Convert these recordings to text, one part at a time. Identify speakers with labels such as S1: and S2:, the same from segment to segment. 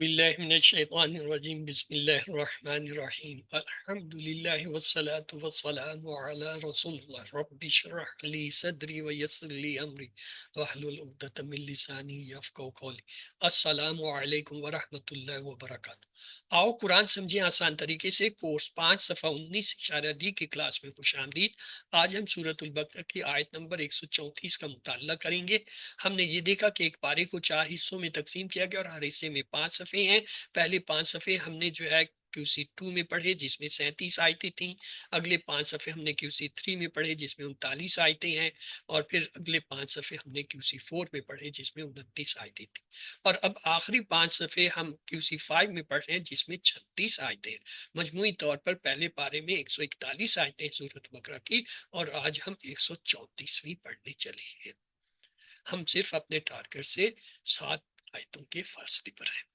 S1: باللہ من الشیطان الرجیم بسم اللہ الرحمن الرحیم الحمدللہ والصلاة والسلام علی رسول اللہ رب اشرح لی صدری ویسر لی امری واحلل عقدۃ من لسانی یفقہوا قولی۔ السلام علیکم ورحمۃ اللہ وبرکاتہ۔ آؤ قرآن سمجھیں آسان طریقے سے کورس 5 صفحہ 19 اشارہ ڈی کی کلاس میں خوش آمدید۔ آج ہم سورۃ البقرہ کی آیت نمبر 134 کا مطالعہ کریں گے۔ ہم نے یہ دیکھا کہ ایک پارے کو 4 حصوں میں تقسیم کیا گیا اور ہر حصے میں 5 صفحے ہیں۔ پہلے 5 صفحے ہم نے جو ہے QC2 میں پڑھے جس میں 37 آیتیں تھیں۔ اگلے 5 صفحے ہم نے QC3 میں پڑھے جس میں 39 آیتیں ہیں، اور پھر اگلے 5 صفحے ہم نے QC4 میں پڑھے جس میں 29 آیتیں تھیں، اور اب آخری 5 صفحے ہم QC5 میں پڑھ رہے ہیں جس میں 36 آیتیں ہیں۔ مجموعی طور پر پہلے پارے میں 141 آیتیں ہیں سورۃ بقرہ کی، اور آج ہم 134ویں پڑھنے چلے ہیں۔ ہم صرف اپنے ٹارگٹ سے 7 آیتوں کے فاصلے پر ہیں۔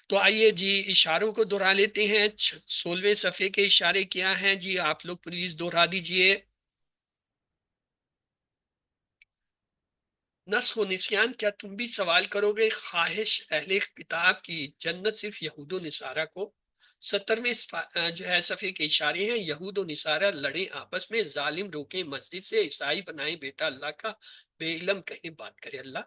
S1: تو آئیے جی اشاروں کو دہرا لیتے ہیں۔ 16ویں صفحے کے اشارے کیا ہیں جی؟ آپ لوگ پلیز دہرا دیجئے۔ نسخ و نسیان، کیا تم بھی سوال کرو گے؟ خواہش اہل کتاب کی جنت صرف یہود و نصارہ کو۔ 17ویں جو ہے صفحے کے اشارے ہیں۔ یہود و نصارہ لڑیں آپس میں، ظالم روکیں مسجد سے، عیسائی بنائیں بیٹا اللہ کا، بے علم کہیں بات کرے اللہ۔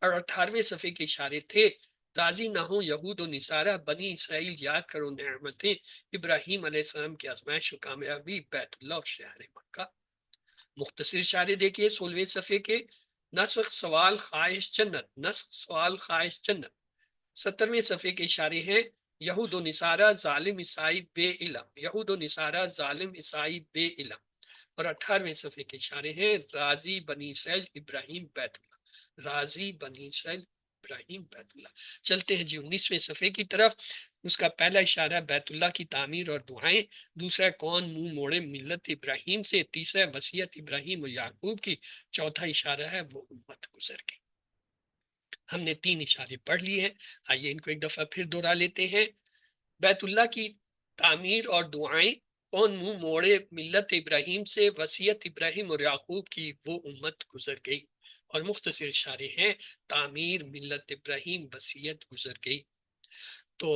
S1: اور 18ویں صفحے کے اشارے تھے، راضی نہ ہو یہود و نصارہ، بنی اسرائیل یاد کرو نعمتیں، ابراہیم علیہ السلام کی آزمائش و کامیابی، بیت اللہ اور شہر مکہ۔ مختصر اشارے دیکھیے 16ویں صفحے کے۔ نسخ سوال خواہش جنت، نسخ سوال خواہش جنت۔ 17ویں صفحے کے اشارے ہیں، یہود و نصارہ ظالم عیسائی بے علم، یہود و نصارہ ظالم عیسائی بے علم۔ اور 18ویں صفحے کے اشارے ہیں، راضی بنی اسرائیل ابراہیم بیت اللہ، راضی بنی اسرائیل ابراہیم بیت اللہ۔ چلتے ہیں جی 19ویں صفحے کی طرف۔ اس کا پہلا اشارہ بیت اللہ کی تعمیر اور دعائیں، دوسرا کون منہ موڑے ملت ابراہیم سے، تیسرا وصیت ابراہیم اور یعقوب کی، چوتھا اشارہ ہے وہ امت گزر گئی۔ ہم نے 3 اشارے پڑھ لیے ہیں، آئیے ان کو ایک دفعہ پھر دہرا لیتے ہیں۔ بیت اللہ کی تعمیر اور دعائیں، کون منہ موڑے ملت ابراہیم سے، وصیت ابراہیم اور یعقوب کی، وہ امت گزر گئی۔ اور مختصر اشارے ہیں، تعمیر، ملت ابراہیم، وصیت گزر گئی۔ تو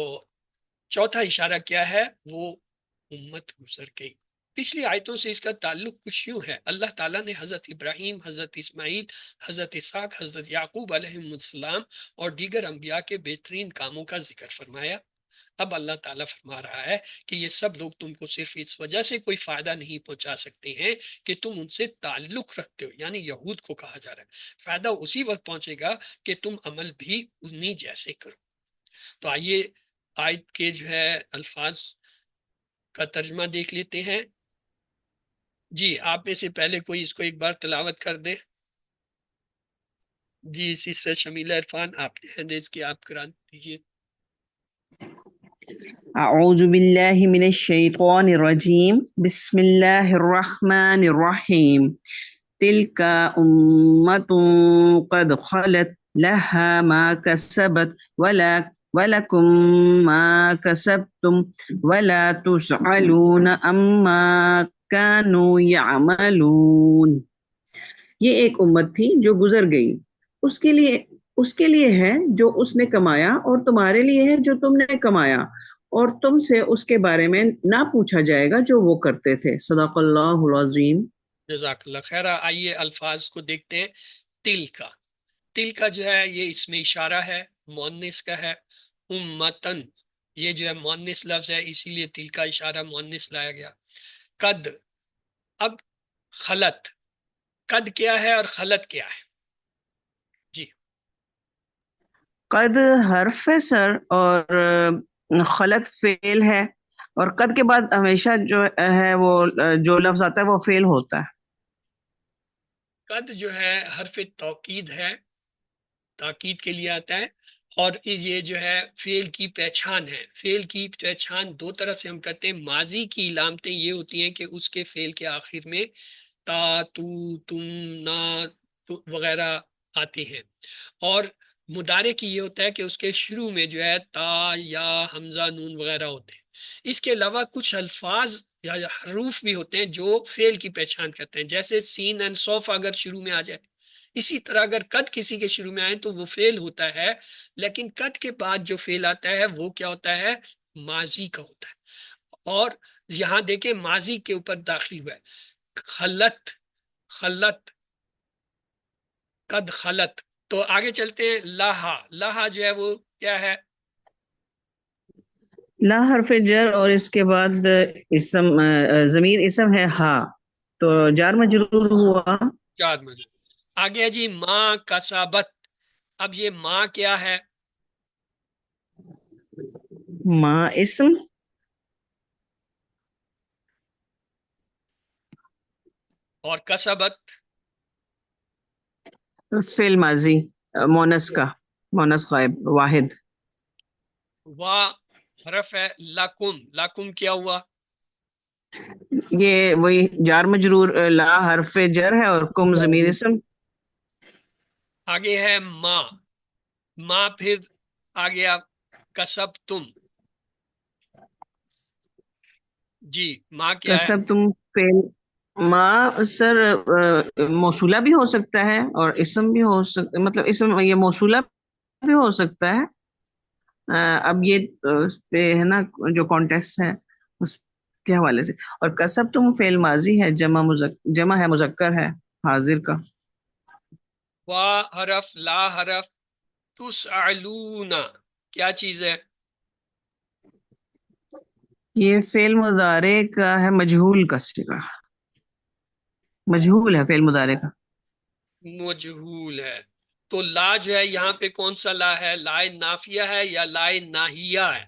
S1: چوتھا اشارہ کیا ہے؟ وہ امت گزر گئی۔ پچھلی آیتوں سے اس کا تعلق کچھ یوں ہے، اللہ تعالیٰ نے حضرت ابراہیم، حضرت اسماعیل، حضرت اسحاق، حضرت یعقوب علیہ السلام اور دیگر انبیاء کے بہترین کاموں کا ذکر فرمایا۔ اب اللہ تعالیٰ فرما رہا ہے کہ یہ سب لوگ تم کو صرف اس وجہ سے کوئی فائدہ نہیں پہنچا سکتے ہیں کہ تم ان سے تعلق رکھتے ہو، یعنی یہود کو کہا جا رہا ہے۔ فائدہ اسی وقت پہنچے گا کہ تم عمل بھی انہی جیسے کرو۔ تو آئیے آیت کے جو ہے الفاظ کا ترجمہ دیکھ لیتے ہیں۔ جی آپ میں سے پہلے کوئی اس کو ایک بار تلاوت کر دے۔ جی سسٹر شمیلہ عرفان، آپ نے ہینڈ ریز کی، آپ کرا دیجیے۔
S2: اعوذ باللہ من الشیطان الرجیم بسم اللہ الرحمن الرحیم تلک امت قد خلت لها ما کسبت ولکم ما کسبتم ولا تسألون عما كانوا يعملون۔ یہ ایک امت تھی جو گزر گئی، اس کے لیے ہے جو اس نے کمایا، اور تمہارے لیے ہے جو تم نے کمایا، اور تم سے اس کے بارے میں نہ پوچھا جائے گا جو وہ کرتے تھے۔ صدق اللہ العظیم۔
S1: جزاک اللہ خیر۔ آئیے الفاظ کو دیکھتے ہیں۔ تل کا، تل کا جو ہے یہ اس میں اشارہ ہے، مؤنث کا ہے۔ امتن، یہ جو ہے مؤنث لفظ ہے، اسی لیے تل کا اشارہ مؤنث لایا گیا۔ قد، اب خلط، قد کیا ہے اور خلط کیا ہے؟ جی
S2: قد حرف ہے سر، اور خلط فعل ہے، اور قد کے بعد ہمیشہ جو ہے وہ جو لفظ آتا ہے وہ فعل ہوتا ہے۔
S1: قد جو ہے حرف توکید ہے، تاکید کے لیے آتا ہے، اور یہ جو ہے فعل کی پہچان ہے۔ فعل کی پہچان دو طرح سے ہم کرتے ہیں۔ ماضی کی علامتیں یہ ہوتی ہیں کہ اس کے فعل کے آخر میں تا، تو، تم، نا وغیرہ آتے ہیں، اور مضارع کی یہ ہوتا ہے کہ اس کے شروع میں جو ہے تا، یا، حمزہ، نون وغیرہ ہوتے ہیں۔ اس کے علاوہ کچھ الفاظ یا حروف بھی ہوتے ہیں جو فعل کی پہچان کرتے ہیں، جیسے سین اینڈ صوف اگر شروع میں آ جائے، اسی طرح اگر قد کسی کے شروع میں آئے تو وہ فعل ہوتا ہے، لیکن قد کے بعد جو فعل آتا ہے وہ کیا ہوتا ہے؟ ماضی کا ہوتا ہے۔ اور یہاں دیکھیں ماضی کے اوپر داخل ہوا ہے، خلت، خلت، قد خلت۔ تو آگے چلتے ہیں، لاہا، لاہا جو ہے وہ کیا ہے؟
S2: لا حرف جر اور اس کے بعد اسم، ضمیر اسم ہے ہا، تو جار مجرور ہوا۔
S1: یاد مجھے آگے ہے جی ماں کسابت۔ اب یہ ماں کیا ہے؟
S2: ما اسم،
S1: اور کسبت
S2: فعل ماضی، مونس کا، مونس غائب واحد۔
S1: وا حرف ہے، لکم، لکم کیا ہوا؟
S2: یہ وہی جار مجرور، لا حرف جر ہے اور کم ضمیر اسم۔
S1: آگے ہے ماں، ماں پھر آ گیا کسب تم، جی ماں کیا ہے؟
S2: کسب تم فعل، ما سر موصولہ بھی ہو سکتا ہے اور اسم بھی ہو سکتا، مطلب اسم یہ موصولہ بھی ہو سکتا ہے۔ اب یہ اس پہ ہے نا جو کانٹیکسٹ ہے اس کے حوالے سے۔ اور کسب تم فعل ماضی ہے، جمع ہے، مذکر ہے، حاضر کا۔
S1: وا حرف، لا حرف، تسعلون کیا چیز ہے؟
S2: یہ فعل مضارع کا ہے، مجہول کا صیغہ، مجہول ہے فعل مضارع کا۔
S1: مجہول ہے۔ تو لا جو ہے یہاں پہ کون سا لا ہے؟ لا نافیہ ہے یا لا ناہیہ ہے؟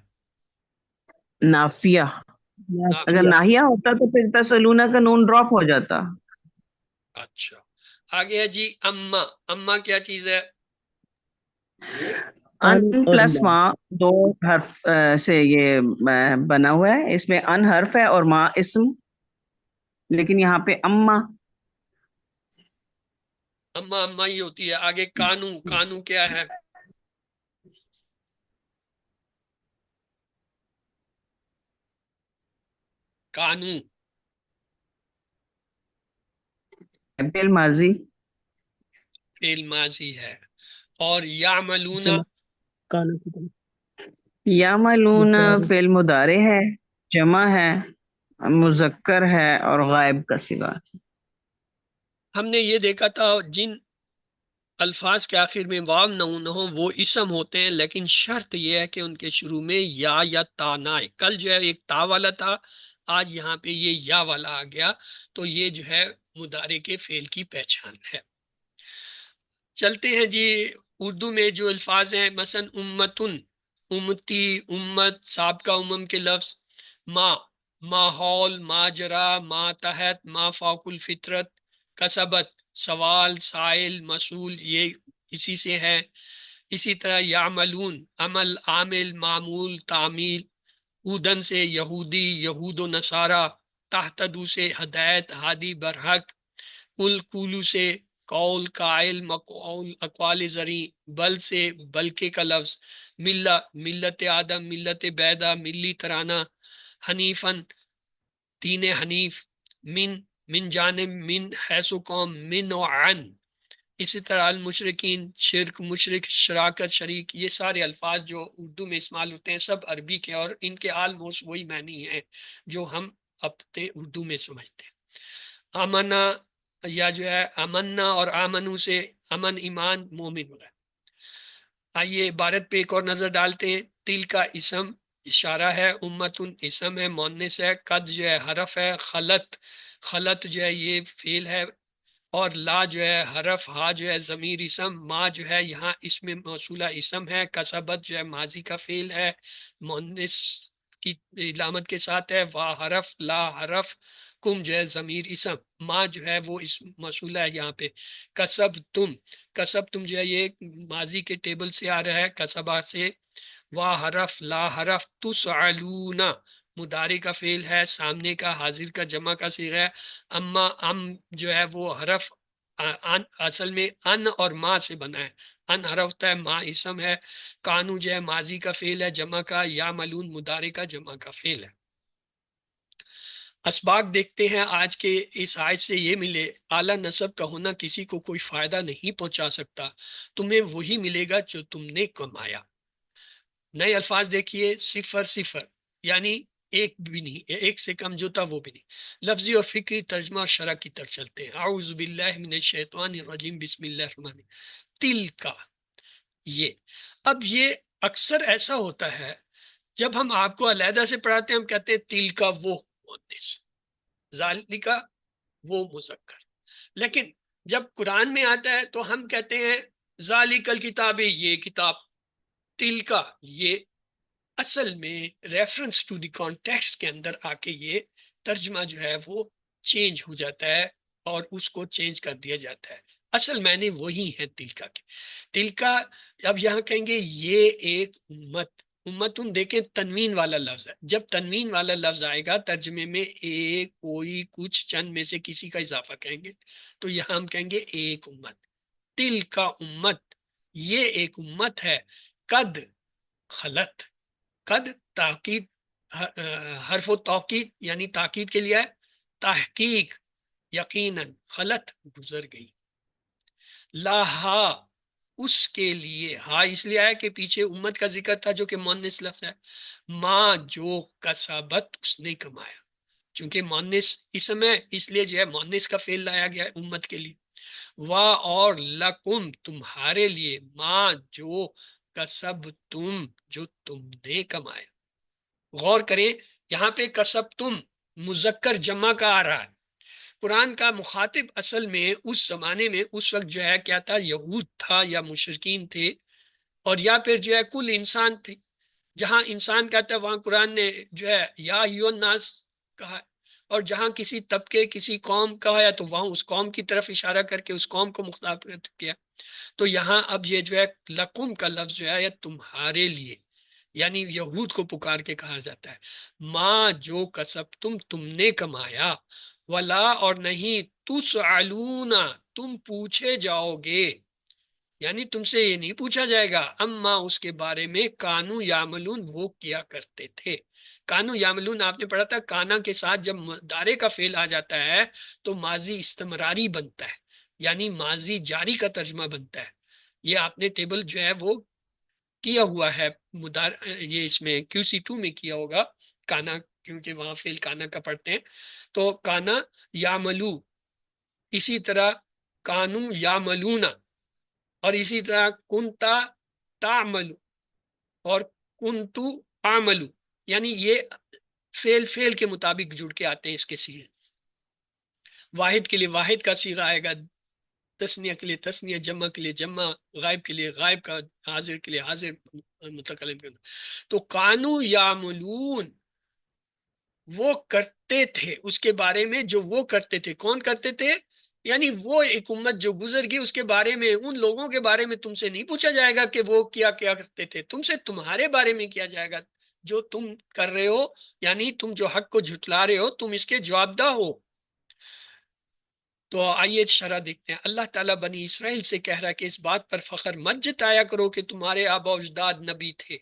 S2: نافیہ، اگر
S1: نافیہ۔
S2: ناہیہ ہوتا تو پھر تسلونہ کا نون ڈراپ ہو جاتا۔
S1: اچھا، آگے ہے جی اما، اما کیا چیز ہے؟
S2: ان پلس ماں، دو حرف سے یہ بنا ہوا ہے، اس میں ان حرف ہے اور ماں اسم، لیکن یہاں پہ اما۔
S1: اما اما ہی ہوتی ہے۔ آگے کانو، کانو کیا ہے؟ کانو
S2: فعل ماضی،
S1: فعل ماضی ہے۔ اور یعملون،
S2: یعملون فعل مضارع ہے، جمع ہے، مذکر ہے اور غائب کا صیغہ۔
S1: ہم نے یہ دیکھا تھا جن الفاظ کے آخر میں واو نہ ہو وہ اسم ہوتے ہیں، لیکن شرط یہ ہے کہ ان کے شروع میں یا تا نہ آئے۔ کل جو ہے ایک تا والا تھا، آج یہاں پہ یہ یا والا آ گیا، تو یہ جو ہے مضارع کے فعل کی پہچان ہے۔ چلتے ہیں جی اردو میں جو الفاظ ہیں، مثلا امتن، امتی، امت، سابقہ امم کے لفظ، ما، ماحول، ماجرا، ماتحت، ما فوق الفطرت، کسبت، سوال، سائل، مسئول، یہ اسی سے ہے۔ اسی طرح یعملون، عمل، عامل، معمول، تعمیل، اودن سے یہودی، یہود و نصارہ، تحتدو سے ہدایت، ہادی، برحق، کولو سے قول، قائل، مقول، اقوال زریں، بل سے بلکہ کا لفظ، ملہ، ملت آدم، ملت بیدہ، ملی ترانہ، حنیفن، دین حنیف، من جانب، من حیث و قوم، من و عن۔ اسی طرح المشرکین، شرک، مشرک، شراکت، شریک، یہ سارے الفاظ جو اردو میں استعمال ہوتے ہیں سب عربی کے، اور ان کے آلموسٹ وہی معنی ہیں جو ہم اپنے اردو میں سمجھتے ہیں۔ آمنا، یا جو ہے امنا اور آمنو سے امن، ایمان، مومن ہو رہا ہے۔ آئیے عبارت پہ ایک اور نظر ڈالتے ہیں۔ تل کا اسم اشارہ ہے، امتن اسم ہے، مونس ہے، قد جو ہے حرف ہے، خلط، خلط جو ہے یہ فعل ہے، اور لا جو ہے حرف، ہا جو ہے ضمیر اسم، ما جو ہے یہاں اسم موصولہ اسم ہے، کسبت جو ہے ماضی کا فعل ہے مؤنث کی علامت کے ساتھ ہے، وا حرف، لا حرف، کم جو ہے ضمیر اسم، ما جو ہے وہ اسم موصولہ ہے یہاں پہ، کسب تم، کسب تم جو ہے یہ ماضی کے ٹیبل سے آ رہا ہے کسبہ سے، وا حرف، لا حرف، تسعلون مضارع کا فعل ہے، سامنے کا، حاضر کا، جمع کا صیغہ ہے، اما ام جو ہے وہ حرف اصل میں ان اور ما سے بنا ہے، ان حرف ہوتا ہے، ما اسم ہے، کانو جو ہے ماضی کا فعل ہے جمع کا، یا ملون مضارع کا جمع کا فعل ہے۔ اسباق دیکھتے ہیں آج کے اس آیت سے یہ ملے، اعلیٰ نسب کا ہونا کسی کو کوئی فائدہ نہیں پہنچا سکتا، تمہیں وہی ملے گا جو تم نے کمایا۔ نئے الفاظ دیکھیے، صفر صفر، یعنی ایک بھی نہیں، ایک سے کم جو تھا وہ بھی نہیں۔ لفظی اور فکری ترجمہ شرح کی طرف چلتے ہیں۔ اعوذ باللہ من الشیطان الرجیم، بسم اللہ الرحمن الرحیم۔ تل کا، یہ، اب یہ اکثر ایسا ہوتا ہے جب ہم آپ کو علیحدہ سے پڑھاتے ہیں، ہم کہتے ہیں تل کا وہ مؤنث، ذالکا وہ مذکر، لیکن جب قرآن میں آتا ہے تو ہم کہتے ہیں ذالک الکتاب، یہ کتاب، تل کا یہ، اصل میں ریفرنس ٹو دی کانٹیکسٹ کے اندر آ کے یہ ترجمہ جو ہے وہ چینج ہو جاتا ہے اور اس کو چینج کر دیا جاتا ہے۔ اصل معنی وہی ہے تلکا کے۔ تلکا، اب یہاں کہیں گے یہ ایک امت، امتن دیکھیں تنوین والا لفظ ہے، جب تنوین والا لفظ آئے گا ترجمے میں ایک، کوئی، کچھ، چند میں سے کسی کا اضافہ کہیں گے، تو یہاں ہم کہیں گے ایک امت، تلکا امت، یہ ایک امت ہے، قد خلت، قد تاکید، حرف و توکید یعنی تاکید کے لیے ہے، تحقیق، یقیناً، خلط گزر گئی، لاہا اس کے لیے، ہاں اس لیے آیا کہ پیچھے امت کا ذکر تھا جو کہ مؤنث لفظ ہے، ماں جو کسبت اس نے کمایا، چونکہ مؤنث اسم ہے اس لیے جو ہے مؤنث کا فعل لایا گیا ہے امت کے لیے، وا اور لکم تمہارے لیے، ماں جو کسب تم جو تم نے کمایا۔ غور کریں یہاں پہ کسب تم مذکر جمع کا آ رہا ہے، قرآن کا مخاطب اصل میں اس زمانے میں اس وقت جو ہے کیا تھا، یہود تھا یا مشرکین تھے، اور یا پھر جو ہے کل انسان تھے، جہاں انسان کہتا ہے وہاں قرآن نے جو ہے یا ایھا الناس کہا ہے، اور جہاں کسی طبقے کسی قوم کہا ہے تو وہاں اس قوم کی طرف اشارہ کر کے اس قوم کو مخاطب کیا، تو یہاں اب یہ جو ہے لکم کا لفظ جو ہے یہ تمہارے لیے، یعنی یہود کو پکار کے کہا جاتا ہے، ماں جو کسب تم نے کمایا، ولا اور نہیں، تسألون تم پوچھے جاؤ گے، یعنی تم سے یہ نہیں پوچھا جائے گا، اما اس کے بارے میں کانو یعملون وہ کیا کرتے تھے۔ کانو یعملون آپ نے پڑھا تھا، کانا کے ساتھ جب مضارع کا فعل آ جاتا ہے تو ماضی استمراری بنتا ہے، یعنی ماضی جاری کا ترجمہ بنتا ہے، یہ آپ نے ٹیبل جو ہے وہ کیا ہوا ہے، یہ اس میں QC2 میں کیا ہوگا کانا، کیونکہ وہاں فعل کانا کا پڑھتے ہیں، تو کانا یعملو، اسی طرح کانو یعملونا، اور اسی طرح کنتا تعملو اور کنتو عملو، یعنی یہ فعل کے مطابق جڑ کے آتے ہیں اس کے سیغے، واحد کے لیے واحد کا سیغہ آئے گا، تسنیہ کے لیے تسنیہ، جمع کے لیے جمع، غائب کے لیے غائب کا، حاضر کے لیے حاضر متکلم کرنا، تو کانو یعملون وہ کرتے تھے، اس کے بارے میں جو وہ کرتے تھے، کون کرتے تھے، یعنی وہ ایک امت جو گزر گئی اس کے بارے میں، ان لوگوں کے بارے میں تم سے نہیں پوچھا جائے گا کہ وہ کیا کیا کرتے تھے، تم سے تمہارے بارے میں کیا جائے گا جو تم کر رہے ہو، یعنی تم جو حق کو جھٹلا رہے ہو تم اس کے جواب دہ ہو۔ تو آئیے شرح دیکھتے ہیں، اللہ تعالیٰ بنی اسرائیل سے کہہ رہا ہے کہ اس بات پر فخر مت جتایا کرو کہ تمہارے آبا و اجداد نبی تھے،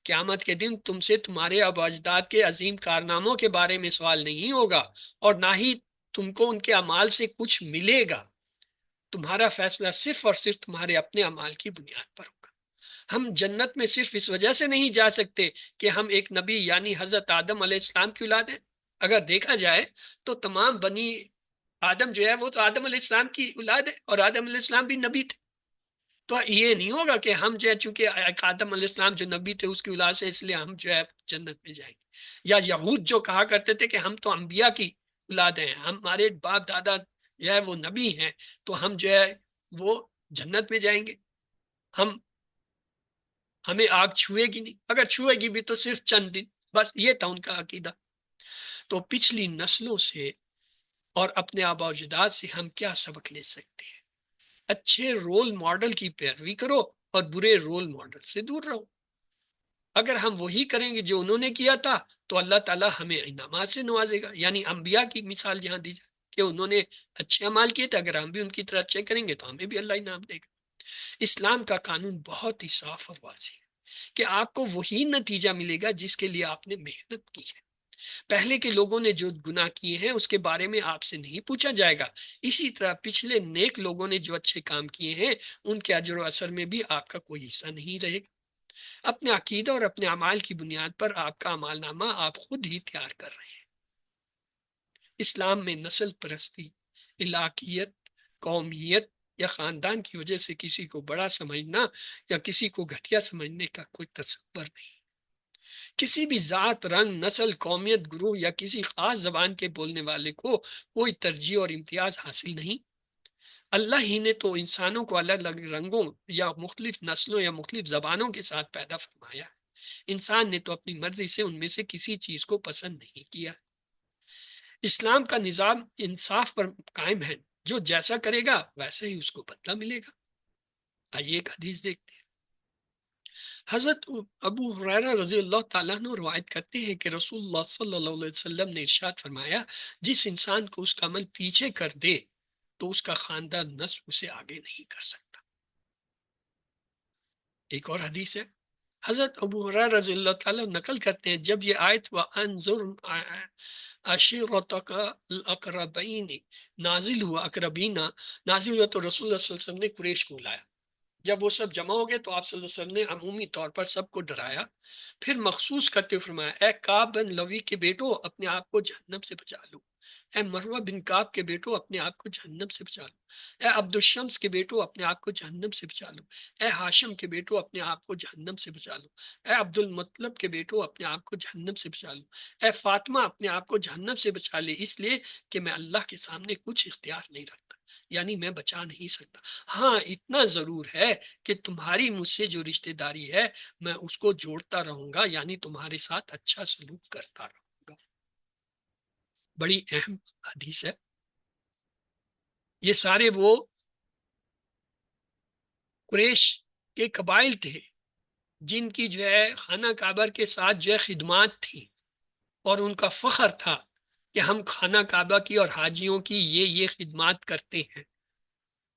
S1: قیامت کے دن تم سے تمہارے آبا و اجداد کے عظیم کارناموں کے بارے میں سوال نہیں ہوگا، اور نہ ہی تم کو ان کے اعمال سے کچھ ملے گا، تمہارا فیصلہ صرف اور صرف تمہارے اپنے اعمال کی بنیاد پر ہوگا۔ ہم جنت میں صرف اس وجہ سے نہیں جا سکتے کہ ہم ایک نبی یعنی حضرت آدم علیہ السلام کی اولاد ہیں، اگر دیکھا جائے تو تمام بنی آدم جو ہے وہ تو آدم علیہ السلام کی اولاد ہے، اور آدم علیہ السلام بھی نبی تھے، تو یہ نہیں ہوگا کہ ہم جو ہے چونکہ آدم علیہ السلام جو نبی تھے اس کی اولاد سے اس لیے ہم جو ہے جنت میں جائیں گے، یا یہود جو کہا کرتے تھے کہ ہم تو انبیاء کی اولاد ہیں، ہمارے باپ دادا جو ہے وہ نبی ہیں تو ہم جو ہے وہ جنت میں جائیں گے، ہمیں آگ چھوئے گی نہیں، اگر چھوئے گی بھی تو صرف چند دن، بس یہ تھا ان کا عقیدہ۔ تو پچھلی نسلوں سے اور اپنے آبا و اجداد سے ہم کیا سبق لے سکتے ہیں؟ اچھے رول ماڈل کی پیروی کرو اور برے رول ماڈل سے دور رہو، اگر ہم وہی کریں گے جو انہوں نے کیا تھا تو اللہ تعالیٰ ہمیں انعامات سے نوازے گا، یعنی انبیاء کی مثال جہاں دی جائے کہ انہوں نے اچھے اعمال کیے تھے، اگر ہم بھی ان کی طرح اچھے کریں گے تو ہمیں بھی اللہ انعام دے گا۔ اسلام کا قانون بہت ہی صاف اور واضح ہے کہ آپ کو وہی نتیجہ ملے گا جس کے لیے آپ نے محنت کی ہے، پہلے کے لوگوں نے جو گناہ کیے ہیں اس کے بارے میں آپ سے نہیں پوچھا جائے گا، اسی طرح پچھلے نیک لوگوں نے جو اچھے کام کیے ہیں ان کے اجر و اثر میں بھی آپ کا کوئی حصہ نہیں رہے گا۔ اپنے عقیدہ اور اپنے اعمال کی بنیاد پر آپ کا اعمال نامہ آپ خود ہی تیار کر رہے ہیں۔ اسلام میں نسل پرستی، علاقیت، قومیت یا خاندان کی وجہ سے کسی کو بڑا سمجھنا یا کسی کو گھٹیا سمجھنے کا کوئی تصور نہیں۔ کسی بھی ذات، رنگ، نسل، قومیت، گروہ یا کسی خاص زبان کے بولنے والے کو کوئی ترجیح اور امتیاز حاصل نہیں۔ اللہ ہی نے تو انسانوں کو الگ الگ رنگوں یا مختلف نسلوں یا مختلف زبانوں کے ساتھ پیدا فرمایا۔ انسان نے تو اپنی مرضی سے ان میں سے کسی چیز کو پسند نہیں کیا۔ اسلام کا نظام انصاف پر قائم ہے، جو جیسا کرے گا ویسے ہی اس کو بدلہ ملے گا۔ آئیے ایک حدیث دیکھتے ہیں۔ حضرت ابو ہریرہ رضی اللہ تعالیٰ عنہ روایت کرتے ہیں کہ رسول اللہ صلی اللہ علیہ وسلم نے ارشاد فرمایا، جس انسان کو اس کا عمل پیچھے کر دے تو اس کا خاندان نسل اسے آگے نہیں کر سکتا۔ ایک اور حدیث ہے، حضرت ابو ہریرہ رضی اللہ تعالیٰ نقل کرتے ہیں، جب یہ آیت وَأَنذُرْ عَشِيرَتَكَ الْأَقْرَبِينَ نازل ہوا، اقربینا نازل ہوا، تو رسول اللہ صلی اللہ علیہ وسلم نے قریش کو بلایا۔ جب وہ سب جمع ہو گئے تو آپ صلی اللہ علیہ وسلم نے عمومی طور پر سب کو ڈرایا، پھر مخصوص کرتے ہوئے فرمایا، اے کعب بن لوی کے بیٹو، اپنے آپ کو جہنم سے بچا لو۔ اے مروہ بن کعب کے بیٹو، اپنے آپ کو جہنم سے بچا لو۔ اے عبد الشمس کے بیٹو، اپنے آپ کو جہنم سے بچا لو۔ اے ہاشم کے بیٹو، اپنے آپ کو جہنم سے بچا لو۔ اے عبد المطلب کے بیٹو، اپنے آپ کو جہنم سے بچا لو۔ اے فاطمہ، اپنے آپ کو جہنم سے بچا لے، اس لیے کہ میں اللہ کے سامنے کچھ اختیار نہیں رکھتا، یعنی میں بچا نہیں سکتا۔ ہاں اتنا ضرور ہے کہ تمہاری مجھ سے جو رشتہ داری ہے میں اس کو جوڑتا رہوں گا، یعنی تمہارے ساتھ اچھا سلوک کرتا رہوں گا۔ بڑی اہم حدیث ہے۔ یہ سارے وہ قریش کے قبائل تھے جن کی جو ہے خانہ کعبہ کے ساتھ جو ہے خدمات تھی، اور ان کا فخر تھا کہ ہم خانہ کعبہ کی اور حاجیوں کی یہ خدمات کرتے ہیں۔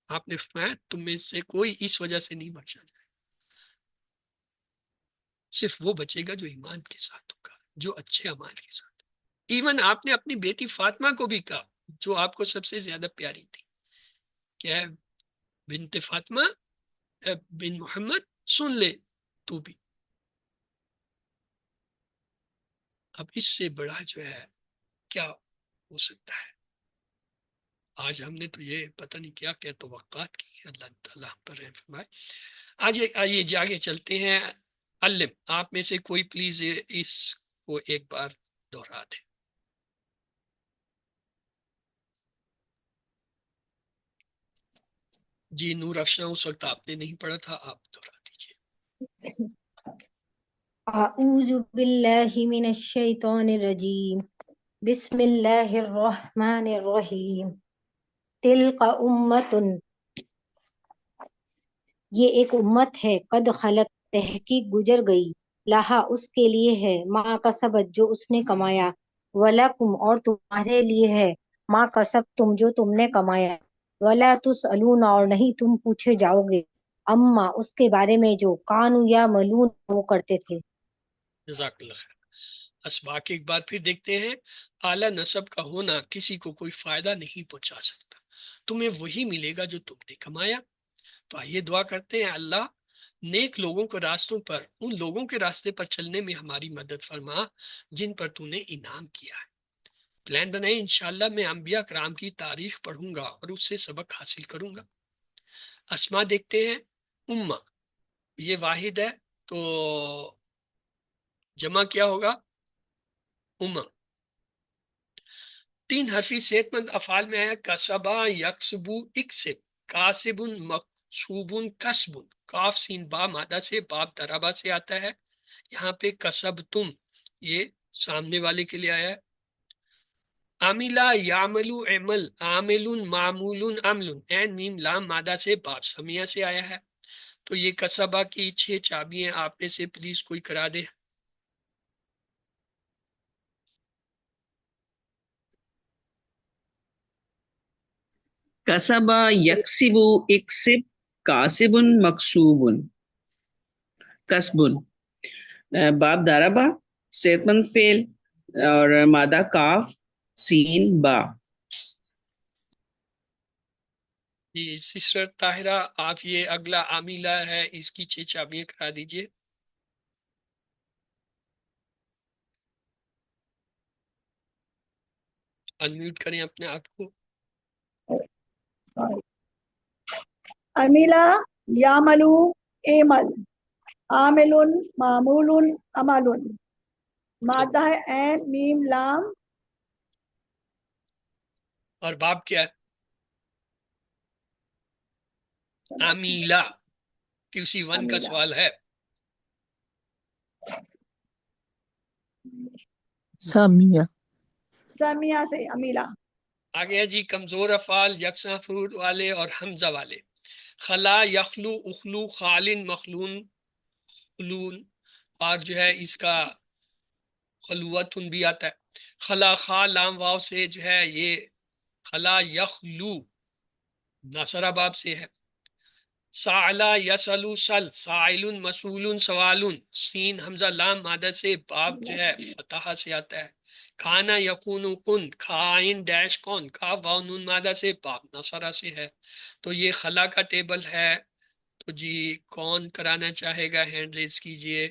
S1: آپ نے فرمایا تم میں سے کوئی اس وجہ سے نہیں بچا جائے، صرف وہ بچے گا جو ایمان کے ساتھ ہوگا، جو اچھے اعمال کے ساتھ۔ ایون آپ نے اپنی بیٹی فاطمہ کو بھی کہا، جو آپ کو سب سے زیادہ پیاری تھی، کہ اے بنت فاطمہ، اے بن محمد، سن لے تو بھی۔ اب اس سے بڑا جو ہے کیا ہو سکتا ہے؟ آج ہم نے تو یہ پتہ نہیں کیا کیا توقعات کی ہیں، اللہ تعالیٰ پر رحم فرمائے۔ آئیے جی آگے چلتے ہیں۔ علم، آپ میں سے کوئی پلیز اس کو ایک بار دہرا دیں۔ جی نور افشاں، اس وقت آپ نے نہیں پڑھا تھا، آپ دہرا دیجیے۔
S3: اعوذ باللہ من الشیطان الرجیم، بسم اللہ الرحمن الرحیم۔ تلک امت، یہ ایک امت ہے، قد خلت، تحقیق گزر گئی، لہا اس کے لیے ہے، ما کسبت جو اس نے کمایا، ولکم اور تمہارے لیے ہے، ما کسبتم جو تم نے کمایا، ولا تسألون اور نہیں تم پوچھے جاؤ گے، اما اس کے بارے میں جو کانوا یعملون وہ کرتے تھے۔
S1: جزاک اللہ خیر۔ اسباق ایک بار پھر دیکھتے ہیں۔ اعلیٰ نسب کا ہونا کسی کو کوئی فائدہ نہیں پہنچا سکتا، تمہیں وہی ملے گا جو تم نے کمایا۔ تو آئیے دعا کرتے ہیں، اللہ نیک لوگوں کے راستوں پر، ان لوگوں کے راستے پر چلنے میں ہماری مدد فرما جن پر تو نے انعام کیا ہے۔ پلان بنائے، انشاءاللہ میں انبیاء کرام کی تاریخ پڑھوں گا اور اس سے سبق حاصل کروں گا۔ اسما دیکھتے ہیں۔ امہ یہ واحد ہے تو جمع کیا ہوگا؟ امہ۔ تین حرفی صحت مند افعال میں آیا، کسبا یکسبو اکسب، کاسب مکسوب کسب، کاف سین با مادہ سے، باب دربا سے آتا ہے۔ یہاں پہ کسب تم یہ سامنے والے کے لیے آیا ہے۔ عاملہ یعملو عمل، عامل معمول عمل، عین میم لام مادہ سے، باب سمیہ سے آیا ہے۔ تو یہ کسبہ کی 6 چابیاں آپ میں سے پلیز کوئی کرا دے۔
S2: کسب یکسب اکسب کاسب مکسوب کسب، باب داربا صحت مند فعل، اور مادہ کاف سین با.
S1: جی سسٹر طاہرہ، آپ یہ اگلا عاملہ ہے، اس کی 6 چابیاں کرا دیجئے. انمیوٹ کریں اپنے آپ کو.
S4: عملہ یعملو ایمل، عامل معمول عمل. مادہ ہے عین میم لام.
S1: اور باب کیا ہے؟ عاملہ. QC 1 کا
S4: عملہ
S1: سوال ہے.
S5: سامیہ.
S4: سامیہ سے عملہ.
S1: آگے ہے جی کمزور افعال، یکساں فروٹ والے اور حمزہ والے. خلا یخلو اخلو خالن مخلون خلون، اور جو ہے اس کا خلوتن بھی آتا ہے. خلا خا لام واو سے جو ہے یہ خلا یخلو ناصرہ باب سے ہے. سائلہ یسلو سل سائل مسئول سوال. سین حمزہ لام مادہ سے، باب جو ہے فتح سے آتا ہے. کھانا یکون کن کھائن ڈیش کون، کا واو نون مادہ سے، باب نصرہ سے ہے. تو یہ خلا کا ٹیبل ہے. تو جی کون کرانا چاہے گا ہینڈ ریز کیجئے.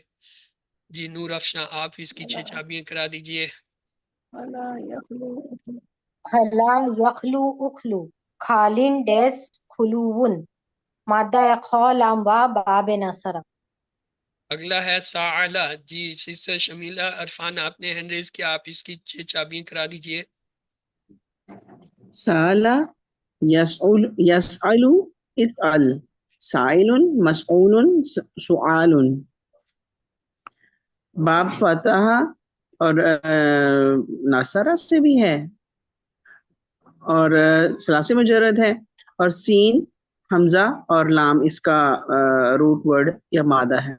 S1: جی نور افشاں آپ اس کی 6 چابیاں کرا دیجئے.
S4: خلا یخلو
S3: خلا یخلو اخلو خالن ڈیس خلوون. مادہ خا لام وا باب نصرہ.
S1: اگلا ہے ساعلہ. جی سسٹر شمیلہ عرفان آپ نے ہینڈ ریز کیا، آپ اس کی 6 چابیاں کرا دیجئے.
S2: سالا یسعل یسعل اسعل سائل مسعول سؤال. باب فتح اور ناصرہ سے بھی ہے، اور ثلاثی مجرد ہے، اور سین حمزہ اور لام اس کا روٹ ورڈ یا مادہ ہے.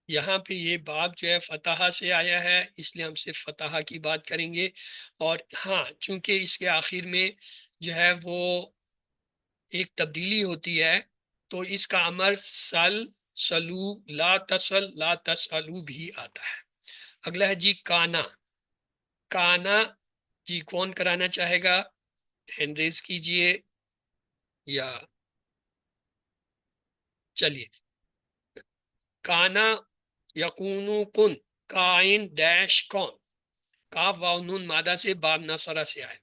S1: یہاں پہ یہ باب جو ہے فتح سے آیا ہے، اس لیے ہم صرف فتح کی بات کریں گے. اور ہاں چونکہ اس کے آخر میں جو ہے وہ ایک تبدیلی ہوتی ہے، تو اس کا امر سل سلو لا تسل لا تسلو بھی آتا ہے. اگلا ہے جی کانا. کانا جی کون کرانا چاہے گا ہینڈ ریز کیجئے. یا چلیے کانا یقونو کن کائن ڈیش کون، کاف واو نون مادہ سے، باب نصرہ سے آئے.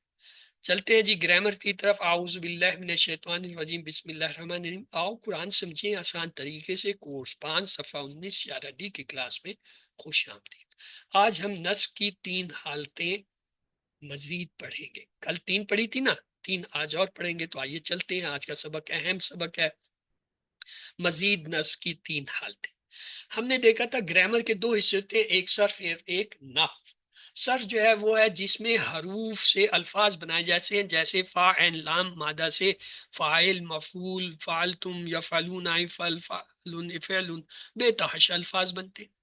S1: چلتے ہیں جی گرامر کی طرف. اعوذ باللہ من الشیطان الرجیم بسم اللہ الرحمن الرحیم. آؤ قرآن سمجھیں آسان طریقے سے. کورس 5 صفحہ 19 11 ڈی کی کلاس میں خوش آمدید. آج ہم نصب کی 3 حالتیں مزید پڑھیں گے. کل 3 پڑھی تھی نا، 3 آج اور پڑھیں گے. تو آئیے چلتے ہیں، آج کا سبق اہم سبق ہے، مزید نصب کی 3 حالتیں. ہم نے دیکھا تھا گرامر کے 2 حصے تھے، ایک صرف ایک نحو. صرف جو ہے وہ ہے جس میں حروف سے الفاظ بنائے جیسے ہیں، جیسے فا عین لام مادہ سے فاعل مفعول فعلتم یفعلون افعل فعلون افعلون بے تحاشا الفاظ بنتے ہیں.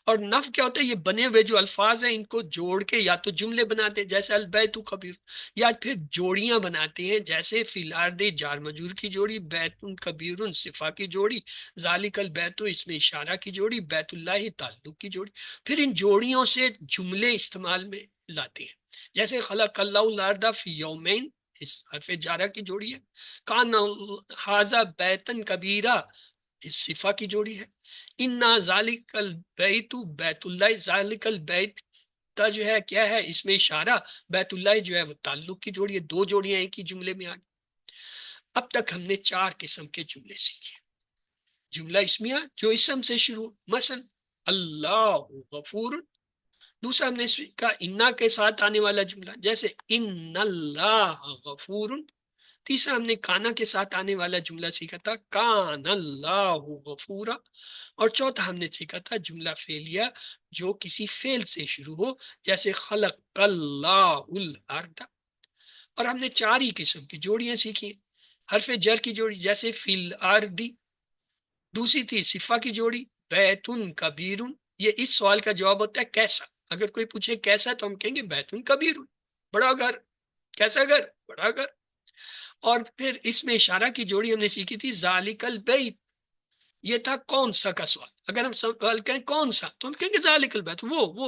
S1: اور نف کیا ہوتا ہے، یہ بنے ہوئے جو الفاظ ہیں ان کو جوڑ کے یا تو جملے بناتے ہیں جیسے البیت کبیر، یا پھر جوڑیاں بناتے ہیں جیسے فی الارض جار مجور کی جوڑی، بیت کبیر صفا کی جوڑی، ذالک البیت اس میں اشارہ کی جوڑی، بیت اللہ تعلق کی جوڑی. پھر ان جوڑیوں سے جملے استعمال میں لاتے ہیں، جیسے خلق اللہ الارض فی یومین، اس حرف جارہ کی جوڑی ہے. کان ھذا بیتن کبیرہ، اس صفا کی جوڑی ہے. انا ذالک البیت بیت اللہ، ذالک البیت کا جو ہے کیا ہے اس میں اشارہ، بیت اللہ جو ہے وہ تعلق کی جوڑی ہے. 2 جوڑیاں ایک ہی جملے میں آ گئی. اب تک ہم نے 4 قسم کے جملے سیکھے. جملہ اسمیہ جو اسم سے شروع، مثلا اللہ غفور. دوسرا ہم نے سیکھا انا کے ساتھ آنے والا جملہ، جیسے ان اللہ غفور. تیسرا ہم نے کانا کے ساتھ آنے والا جملہ سیکھا تھا کان اللہ غفورا. اور چوتھا ہم نے سیکھا تھا جملہ فعلیہ جو کسی فعل سے شروع ہو، جیسے خلق اللہ الارض. اور ہم نے 4 ہی قسم کی جوڑیاں سیکھی. حرف جر کی جوڑی جیسے فی الارض، دوسری تھی صفہ کی جوڑی بیتن کبیر. یہ اس سوال کا جواب ہوتا ہے کیسا. اگر کوئی پوچھے کیسا تو ہم کہیں گے بیتن کبیر، بڑا گھر. کیسا گھر؟ بڑا گھر. اور پھر اس میں اشارہ کی جوڑی ہم نے سیکھی تھی ذالک البیت، یہ تھا کون سا کا سوال. اگر ہم سوال کریں کون سا تو ہم کہیں گے ذالک البیت، وہ.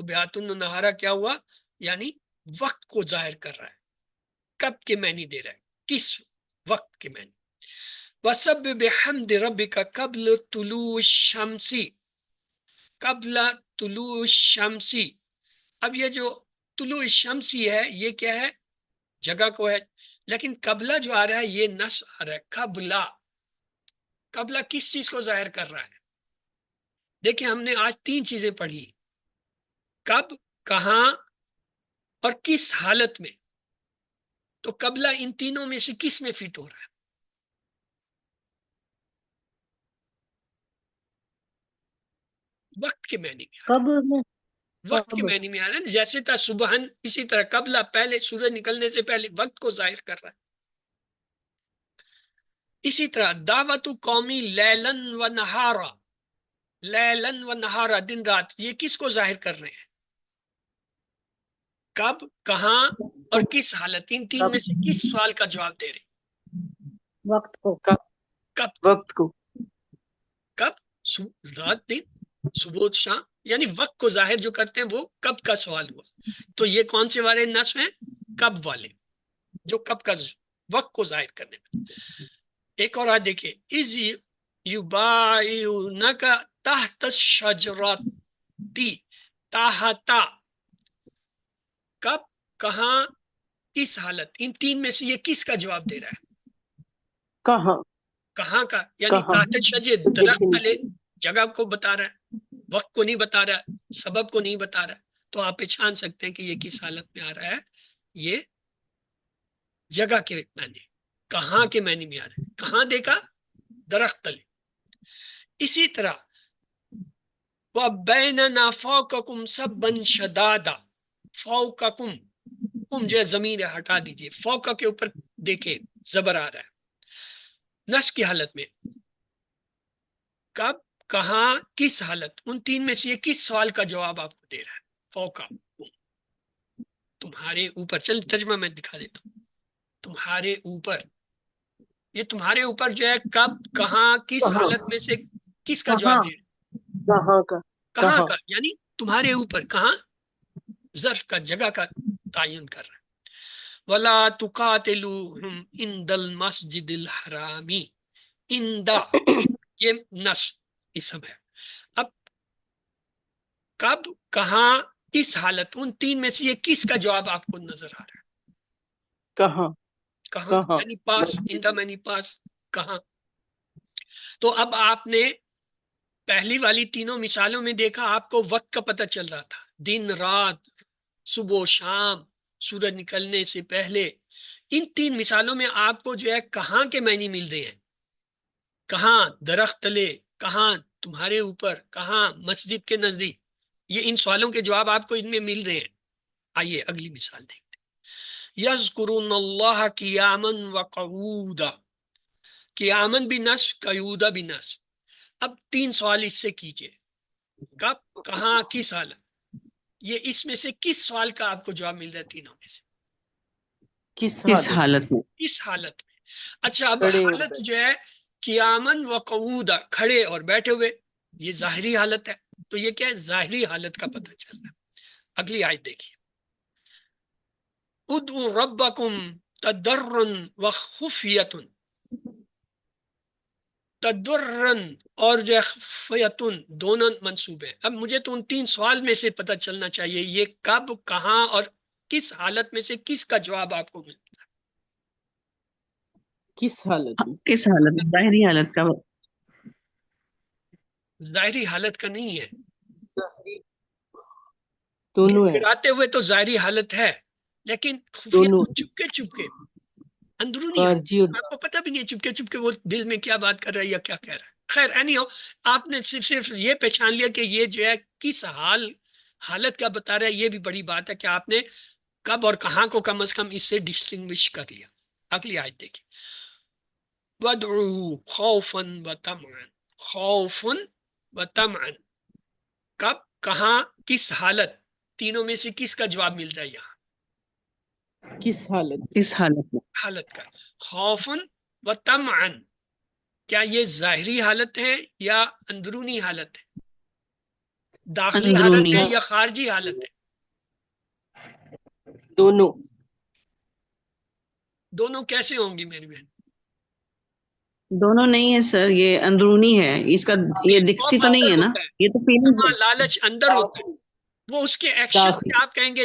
S1: تو بیاتن نہارا کیا ہوا؟ یعنی وقت کو ظاہر کر رہا ہے، کب کے معنی دے رہا ہے، کس وقت کے معنی. وَسَبِّحْ بِحَمْدِ رَبِّكَ قَبْلَ طُلُوعِ الشَّمْسِ، قبل طلوع الشمس. اب یہ جو طلوع الشمسی ہے یہ کیا ہے؟ جگہ کو ہے. لیکن قبلہ جو آ رہا ہے یہ نص آ رہا ہے. قبلہ، قبلہ کس چیز کو ظاہر کر رہا ہے؟ دیکھیں ہم نے آج 3 چیزیں پڑھی، کب، کہاں اور کس حالت میں. تو قبلہ ان تینوں میں سے کس میں فٹ ہو رہا ہے؟ وقت کے معنی میں آ رہا ہے.
S3: کب میں
S1: وقت کے
S3: کب
S1: معنی میں آ رہا ہے. جیسے تھا صبحن، اسی طرح قبلہ پہلے سورج نکلنے سے پہلے وقت کو ظاہر کر رہا ہے. اسی طرح دعوت قومی لیلن و نہارا، لیلن و نہارا دن رات، یہ کس کو ظاہر کر رہے ہیں؟ کب، کہاں اور کس حالت. ان 3 میں سے کس سوال کا جواب دے رہے ہیں؟
S3: وقت کو
S1: کب،
S2: وقت کو.
S1: کب، رات دن، صبح شام، یعنی وقت کو ظاہر جو کرتے ہیں وہ کب کا سوال ہوا. تو یہ کون سے والے نصب ہیں؟ کب والے، جو کب کا وقت کو ظاہر کرنے میں. ایک اور آج دیکھیں، از یبایعونک تحت الشجرۃ، تحت، کب، کہاں، کس حالت. ان 3 میں سے یہ کس کا جواب دے رہا ہے؟
S2: کہاں.
S1: کہاں کا، یعنی
S2: کہاں.
S1: تحت الشجر درخت تلے، جگہ کو بتا رہا ہے، وقت کو نہیں بتا رہا ہے، سبب کو نہیں بتا رہا ہے. تو آپ پہچان سکتے ہیں کہ یہ کس حالت میں آ رہا ہے. یہ جگہ کے معنی، کہاں کے معنی میں آ رہا ہے. کہاں دیکھا؟ درخت تلے. اسی طرح وَبَيْنَنَا فَوْقَكُمْ سَبًّا شَدَادًا، فوقکم، کم جو ہے زمین ہے ہٹا دیجئے، فوقہ کے اوپر دیکھیں زبر آ رہا ہے. نصب کی حالت میں کب، کہاں، کس حالت. ان 3 میں سے یہ کس سوال کا جواب آپ کو دے رہا ہے؟ فوقہ، تمہارے اوپر. چل ترجمہ میں دکھا دیتا ہوں. تمہارے اوپر، یہ تمہارے اوپر جو ہے کب، کہاں، کس حالت میں سے کس کا
S3: کہاں
S1: جواب دے رہا ہے؟
S2: کہاں کا.
S1: کہاں کا، یعنی تمہارے اوپر. کہاں ظرف کا، جگہ کا تعین کر رہا ہے. وَلَا تُقَاتِلُوهُمْ عِنْدَ الْمَسْجِدِ الْحَرَامِ، عِنْدَ یہ نصب اسم ہے. اب کب، کہاں، کس حالت. ان 3 میں سے یہ کس کا جواب آپ کو نظر آ رہا ہے؟
S2: کہاں.
S1: کہاں
S2: کہاں.
S1: یعنی پاس، اندا معنی پاس، کہاں. تو اب آپ نے پہلی والی تینوں مثالوں میں دیکھا آپ کو وقت کا پتہ چل رہا تھا، دن رات، صبح و شام، سورج نکلنے سے پہلے. ان 3 مثالوں میں آپ کو جو ہے کہاں کے معنی مل رہے ہیں. کہاں درخت تلے، کہاں تمہارے اوپر، کہاں مسجد کے نزدیک. یہ ان سوالوں کے جواب آپ کو ان میں مل رہے ہیں. آئیے اگلی مثال دیکھتے ہیں. یذکرون اللہ قیاما وقعودا، قیاما بھی نصب، قعودا بھی نصب. اب 3 سوال اس سے کیجئے، کب، کہاں، کس حالت. یہ اس میں سے کس سوال کا آپ کو جواب مل رہا ہے تینوں میں سے؟
S2: کس حالت میں.
S1: کس حالت میں. اچھا اب
S2: کھڑے اور
S1: حالت جو ہے قیامن و قعودا، کھڑے اور بیٹھے ہوئے، یہ ظاہری حالت ہے. تو یہ کیا ہے؟ ظاہری حالت کا پتہ چل رہا ہے. اگلی آیت دیکھیے. ادعوا ربکم تضرعا وخفیۃ، تضرعا اور جو ہے خفیۃ دونوں منصوب ہیں. اب مجھے تو ان 3 سوال میں سے پتہ چلنا چاہیے یہ کب، کہاں اور کس حالت میں سے کس کا جواب آپ کو ملتا ہے.
S2: کس حالت میں. کس حالت میں؟ ظاہری حالت کا.
S1: ظاہری حالت کا نہیں ہے،
S2: دونوں ہے.
S1: گراتے ہوئے تو ظاہری حالت ہے، لیکن خفیہ
S2: دونوں
S1: تو چپکے چپکے اندرونی حالت.
S2: خارجی اور
S1: آپ کو پتہ بھی نہیں ہے چپکے چپکے وہ دل میں کیا بات کر رہا ہے یا کیا کہہ رہا ہے. خیر اینی ہو، آپ نے صرف یہ پہچان لیا کہ یہ جو ہے کس حالت کا بتا رہا ہے. یہ بھی بڑی بات ہے کہ آپ نے کب اور کہاں کو کم از کم اس سے ڈسٹنگوش کر لیا. اگلی آیت دیکھیں. وَادْعُوهُ خَوْفًا وَطَمْعًا، خوفًا وَطَمْعًا، کب، کہاں، کس حالت. تینوں میں سے کس کا جواب مل رہا ہے یہاں؟
S2: کس حالت. کس حالت میں.
S1: حالت کا. خوفًا وطمعًا، کیا یہ ظاہری حالت ہے یا اندرونی حالت ہے؟ داخلی حالت
S2: اندرونی،
S1: ہے یا خارجی حالت ہے؟
S5: دونوں.
S1: دونوں کیسے ہوں گی میری بہن؟
S2: دونوں نہیں ہے سر، یہ اندرونی ہے، اس کا یہ دکھتی
S1: خوف
S2: تو نہیں
S1: اندر
S2: ہے نا،
S1: ہوتا ہے،
S2: یہ تو فیلنگ
S1: تمہارا
S2: ہے.
S1: لالچ اندر ہوتا ہے، وہ اس کے ایکشن
S5: داخلی.
S1: سے آپ کہیں گے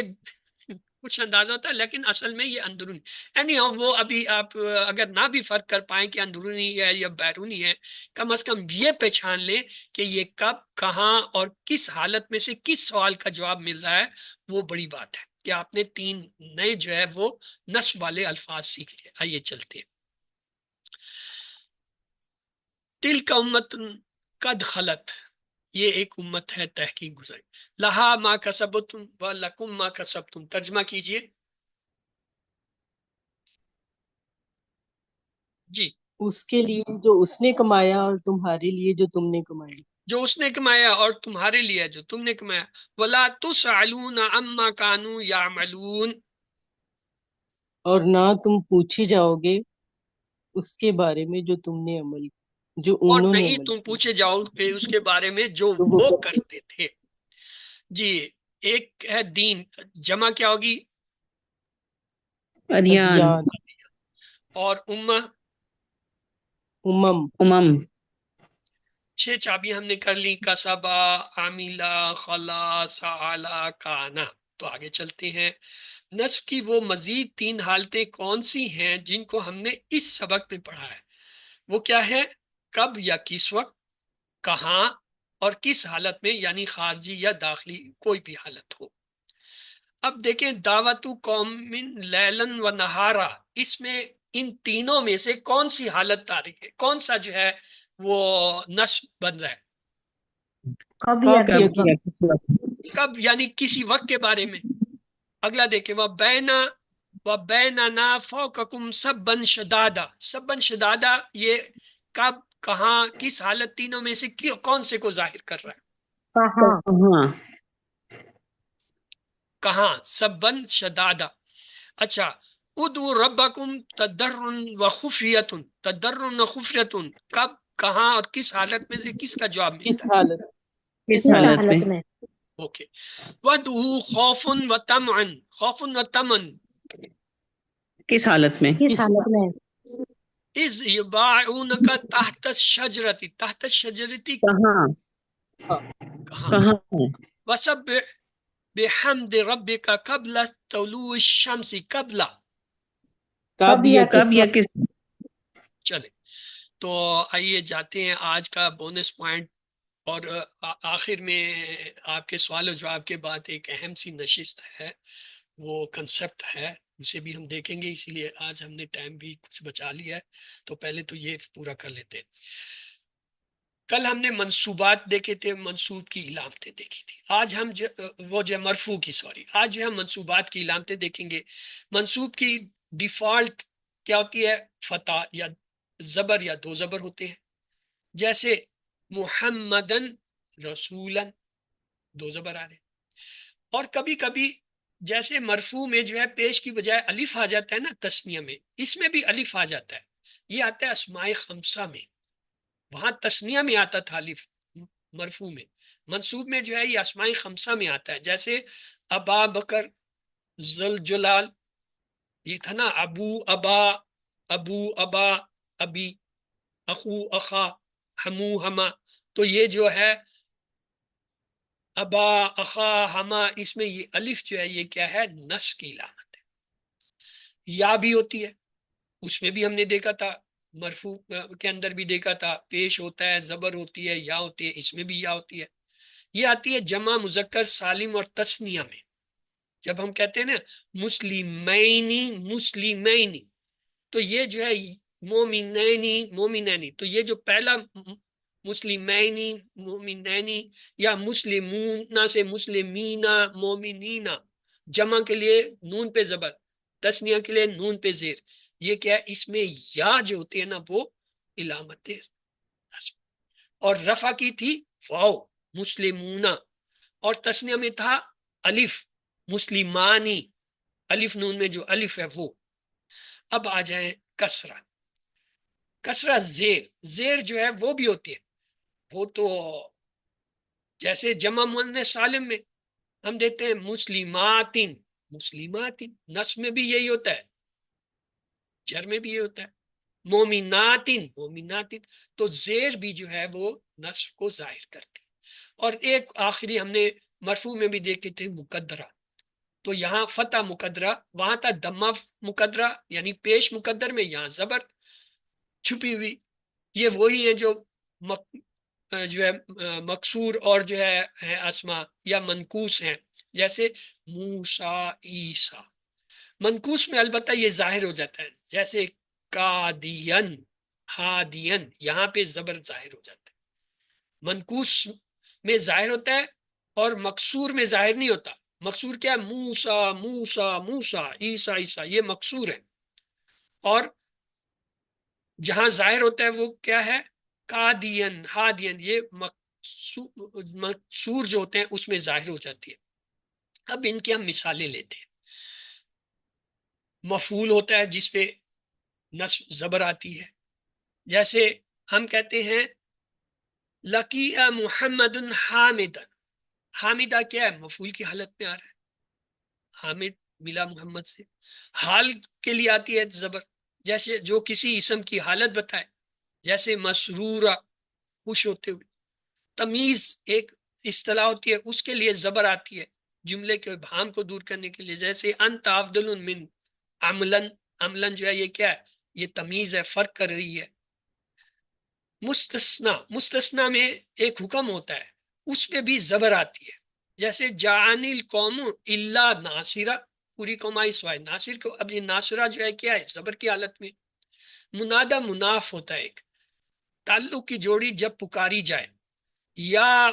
S1: کچھ اندازہ ہوتا ہے، لیکن اصل میں یہ اندرونی. یعنی وہ ابھی آپ اگر نہ بھی فرق کر پائیں کہ اندرونی ہے یا بیرونی ہے، کم از کم یہ پہچان لیں کہ یہ کب، کہاں اور کس حالت میں سے کس سوال کا جواب مل رہا ہے. وہ بڑی بات ہے کہ آپ نے 3 نئے جو ہے وہ نصب والے الفاظ سیکھ لیے. آئیے چلتے ہیں. تلک امت قد خلت، یہ ایک امت ہے تحقیق گزری، لہا ما کسبتم و لکم ما کسبتم. ترجمہ کیجئے جی.
S5: اس کے لیے جو اس نے کمایا اور تمہارے لیے جو تم نے کمایا.
S1: جو اس نے کمایا اور تمہارے لیے جو تم نے کمایا. ولا تسألون عما كانوا يعملون،
S5: اور نہ تم پوچھے جاؤ گے اس کے بارے میں جو تم نے عمل، جو
S1: اور
S5: انہوں نے
S1: نہیں
S5: عمل
S1: تم
S5: کیا.
S1: پوچھے جاؤ گے اس کے بارے میں جو
S5: تو
S1: وہ کرتے تھے. جی. ایک ہے دین، جمع کیا ہوگی؟
S2: ادیان،
S5: ادیان.
S1: اور امہ،
S5: امم.
S1: 6 چابیاں ہم نے کر لی، کسبا، عاملہ، خلا، سعالا، کانا. تو آگے چلتے ہیں. نصب کی وہ مزید 3 حالتیں کون سی ہیں جن کو ہم نے اس سبق میں پڑھا ہے؟ وہ کیا ہے؟ کب یا کس وقت، کہاں اور کس حالت میں، یعنی خارجی یا داخلی کوئی بھی حالت ہو. اب دیکھیں دعوت قوم لیلن و نہارا، اس میں ان تینوں میں سے کون سی حالت آ رہی ہے، کون سا جو ہے وہ نصب بن رہا ہے؟
S3: کب یا
S5: کب
S3: کس
S5: یا
S3: وقت؟
S1: کب یعنی کسی وقت کے بارے میں. اگلا دیکھیں وَبَيْنَنَا فَوْقَكُمْ سَبًّا شَدَادًا. سبًّا شدادا یہ کب، کہاں، کس حالت، تینوں میں سے کون سے کو ظاہر کر رہا ہے؟
S3: کہاں؟
S2: کہاں،
S1: کہاں، سبًّا شدادا. اچھا، ادعوا ربکم تضرعا وخفیۃ. تضرعا وخفیۃ کب، کہاں اور کس حالت میں سے کس کا جواب
S5: کس
S1: ملتا ہے؟
S5: حالت.
S2: کس
S3: کس
S2: حالت میں،
S3: حالت میں؟
S1: اوکے. وَدْعُوا خَوْفًا وَطَمْعًا. خوفًا وطمعًا
S2: کس حالت میں،
S3: کس حالت میں؟
S1: اذ یباعونک تحت الشجرۃ. تحت الشجرۃ
S2: کہاں،
S1: کہاں.
S2: کہاں،
S1: وسبح بحمد ربک قبل طلوع الشمس. قبل.
S5: کب یا
S2: کب
S5: کس
S2: یا
S5: وقت.
S2: کس.
S1: چلے تو آئیے جاتے ہیں آج کا بونس پوائنٹ. اور آخر میں آپ کے سوال و جواب کے بعد ایک اہم سی نشست ہے، وہ کنسپٹ ہے، اسے بھی ہم دیکھیں گے. اسی لیے آج ہم نے ٹائم بھی کچھ بچا لیا ہے، تو پہلے تو یہ پورا کر لیتے ہیں. کل ہم نے منصوبات دیکھے تھے، منصوب کی علامتیں دیکھی تھی. آج ہم مرفوع کی آج جو ہم منصوبات کی علامتیں دیکھیں گے. منصوب کی ڈیفالٹ کیا ہوتی ہے؟ فتح یا زبر یا 2 زبر ہوتے ہیں. جیسے محمدن رسولن 2 زبر آ رہے. اور کبھی کبھی جیسے مرفوع میں جو ہے پیش کی بجائے الف آ جاتا ہے نا تثنیہ میں، اس میں بھی الف آ جاتا ہے. یہ آتا ہے اسماء خمسہ میں، وہاں تثنیہ میں آتا تھا الف مرفوع میں. منصوب میں جو ہے یہ اسماء خمسہ میں آتا ہے. جیسے ابا بکر، ذوالجلال، یہ تھا نا ابو ابا، ابو ابا، ابی، اخو اخا، ہمو ہما. تو یہ جو ہے ابا، اخا، ہما، اس میں یہ الف جو ہے یہ کیا ہے؟ نصب کی علامت ہے. یا بھی ہوتی ہے، اس میں بھی ہم نے دیکھا تھا، مرفوع کے اندر بھی دیکھا تھا، پیش ہوتا ہے، زبر ہوتی ہے، یا ہوتی ہے، اس میں بھی یا ہوتی ہے. یہ آتی ہے جمع مذکر سالم اور تثنیہ میں. جب ہم کہتے ہیں نا مسلمینی، مسلمینی، تو یہ جو ہے مومنینی، مومنینی، تو یہ جو پہلا مسلمینی، مومنینی، یا مسلمون سے مسلمینا، مومنینا، جمع کے لیے نون پہ زبر، تثنیہ کے لیے نون پہ زیر. یہ کیا ہے؟ اس میں یا جو ہوتی ہے نا وہ علامت نصب. اور رفع کی تھی واو، مسلمونا، اور تثنیہ میں تھا الف، مسلمانی، الف نون میں جو الف ہے وہ. اب آ جائیں کسرہ. کسرہ زیر، زیر جو ہے وہ بھی ہوتی ہے، وہ تو جیسے جمع مؤنث سالم میں ہم دیتے ہیں مسلماتن، مسلماتن، نصب میں بھی یہی ہوتا ہے، جر میں بھی یہ ہوتا ہے، مومناتن، مومناتن، تو زیر بھی جو ہے وہ نصب کو ظاہر کرتی ہے۔ اور ایک آخری ہم نے مرفوع میں بھی دیکھے تھے مقدرہ، تو یہاں فتح مقدرہ، وہاں تھا دمہ مقدرہ یعنی پیش مقدر میں، یہاں زبر چھپی ہوئی۔ یہ وہی ہے جو جو ہے مکسور اور جو ہے اسما یا منقوص ہیں، جیسے موسیٰ، عیسیٰ۔ منقوص میں البتہ یہ ظاہر ہو جاتا ہے، جیسے قادین، ہادین، یہاں پہ زبر ظاہر ہو جاتا ہے۔ منقوص میں ظاہر ہوتا ہے اور مکسور میں ظاہر نہیں ہوتا۔ مکسور کیا ہے؟ موسیٰ، موسیٰ، موسیٰ، عیسیٰ، عیسیٰ، یہ مکسور ہے۔ اور جہاں ظاہر ہوتا ہے وہ کیا ہے؟ قادین، ہادین، یہ مکسور جو ہوتے ہیں اس میں ظاہر ہو جاتی ہے۔ اب ان کی ہم مثالیں لیتے ہیں۔ مفعول ہوتا ہے جس پہ نصب زبر آتی ہے، جیسے ہم کہتے ہیں لقی محمد حامد، حامدہ کیا ہے؟ مفعول کی حالت میں آ رہا ہے، حامد ملا محمد سے۔ حال کے لیے آتی ہے زبر، جیسے جو کسی اسم کی حالت بتائے، جیسے مسرورہ، خوش ہوتے ہوئے۔ تمیز ایک اصطلاح ہوتی ہے، اس کے لیے زبر آتی ہے جملے کے ابہام کو دور کرنے کے لیے، جیسے انت افضل من عملن، عملن جو ہے یہ کیا ہے؟ یہ تمیز ہے، فرق کر رہی ہے۔ مستثنا، مستثنا میں ایک حکم ہوتا ہے، اس پہ بھی زبر آتی ہے، جیسے جعانی القوم الا ناصرہ، پوری قوم آئی سوائے ناصر کو۔ اب یہ ناصرہ جو ہے کیا ہے؟ زبر کی حالت میں۔ منادہ مناف ہوتا ہے ایک، تعلق کی جوڑی جب پکاری جائے، یا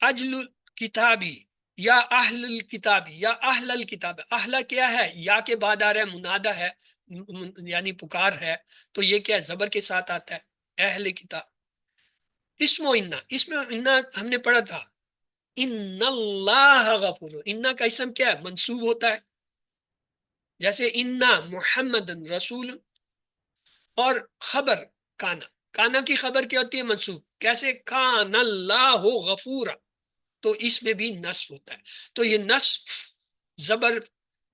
S1: اجل کتابی، یا اہل الکتابی، یا اہل الکتاب۔ اہل کیا ہے؟ یا کے بعد آ رہا ہے، منادہ ہے یعنی پکار ہے، تو یہ کیا ہے؟ زبر کے ساتھ آتا ہے، اہل کتاب۔ اسم و انا، اسم و انا ہم نے پڑھا تھا، ان اللہ غفور، انا کا اسم کیا ہے؟ منصوب ہوتا ہے، جیسے انا محمد رسول۔ اور خبر کانا، کانا کی خبر کیا ہوتی ہے؟ منصوب، کیسے؟ کان اللہ غفورا، تو اس میں بھی نصب ہوتا ہے۔ تو یہ نصب زبر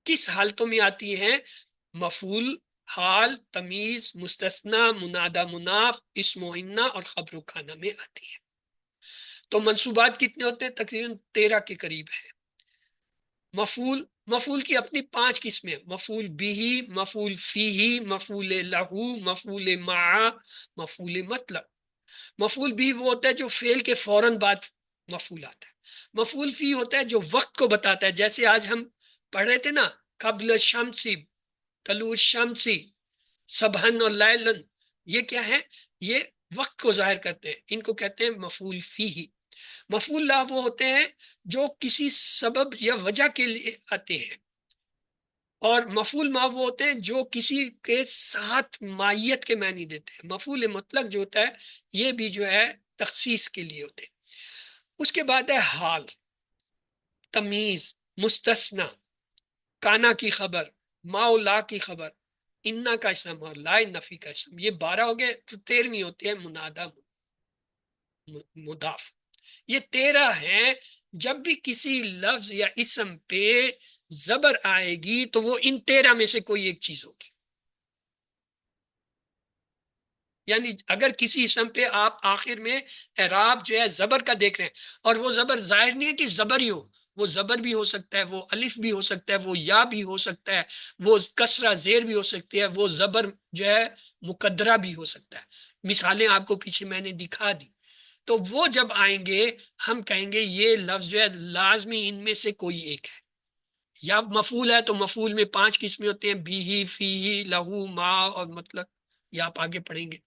S1: کس حالتوں میں آتی ہے؟ مفعول، حال، تمیز، مستثنا، منادہ مناف، اسم و انا اور خبر و کانا میں آتی ہے۔ تو منصوبات کتنے ہوتے ہیں؟ تقریباً 13 کے قریب ہے۔ مفعول، مفعول کی اپنی 5 قسمیں، مفعول بھی، مفعول فیہ، مفعول لہو، مفعول مع، مفعول مطلق۔ مفعول بھی وہ ہوتا ہے جو فعل کے فوراً بعد مفعول آتا ہے۔ مفعول فی ہوتا ہے جو وقت کو بتاتا ہے، جیسے آج ہم پڑھ رہے تھے نا، قبل شمسی، طلوع شمسی، صبحن اور لیلن، یہ کیا ہے؟ یہ وقت کو ظاہر کرتے ہیں، ان کو کہتے ہیں مفعول فیہ۔ مفعول لا وہ ہوتے ہیں جو کسی سبب یا وجہ کے لیے آتے ہیں، اور مفعول ما وہ ہوتے ہیں جو کسی کے ساتھ مائیت کے معنی دیتے ہیں۔ مفعول مطلق جو ہوتا ہے یہ بھی جو ہے تخصیص کے لیے ہوتے ہیں۔ اس کے بعد ہے حال، تمیز، مستثنا، کانا کی خبر، ما و لا کی خبر، انا کا اسم اور لا نفی کا اسم۔ یہ 12 ہو گئے، تو 13ویں ہوتی ہے منادہ مضاف۔ یہ 13 ہیں، جب بھی کسی لفظ یا اسم پہ زبر آئے گی تو وہ ان 13 میں سے کوئی ایک چیز ہوگی۔ یعنی اگر کسی اسم پہ آپ آخر میں اعراب جو ہے زبر کا دیکھ رہے ہیں، اور وہ زبر ظاہر نہیں ہے کہ زبر ہی ہو، وہ زبر بھی ہو سکتا ہے، وہ الف بھی ہو سکتا ہے، وہ یا بھی ہو سکتا ہے، وہ کسرہ زیر بھی ہو سکتی ہے، وہ زبر جو ہے مقدرہ بھی ہو سکتا ہے۔ مثالیں آپ کو پیچھے میں نے دکھا دی۔ تو وہ جب آئیں گے ہم کہیں گے یہ لفظ جو ہے لازمی ان میں سے کوئی ایک ہے۔ یا مفعول ہے تو مفعول میں 5 قسمیں ہوتے ہیں، بھی، فی، لہو، ما اور مطلق، یا آپ آگے پڑھیں گے۔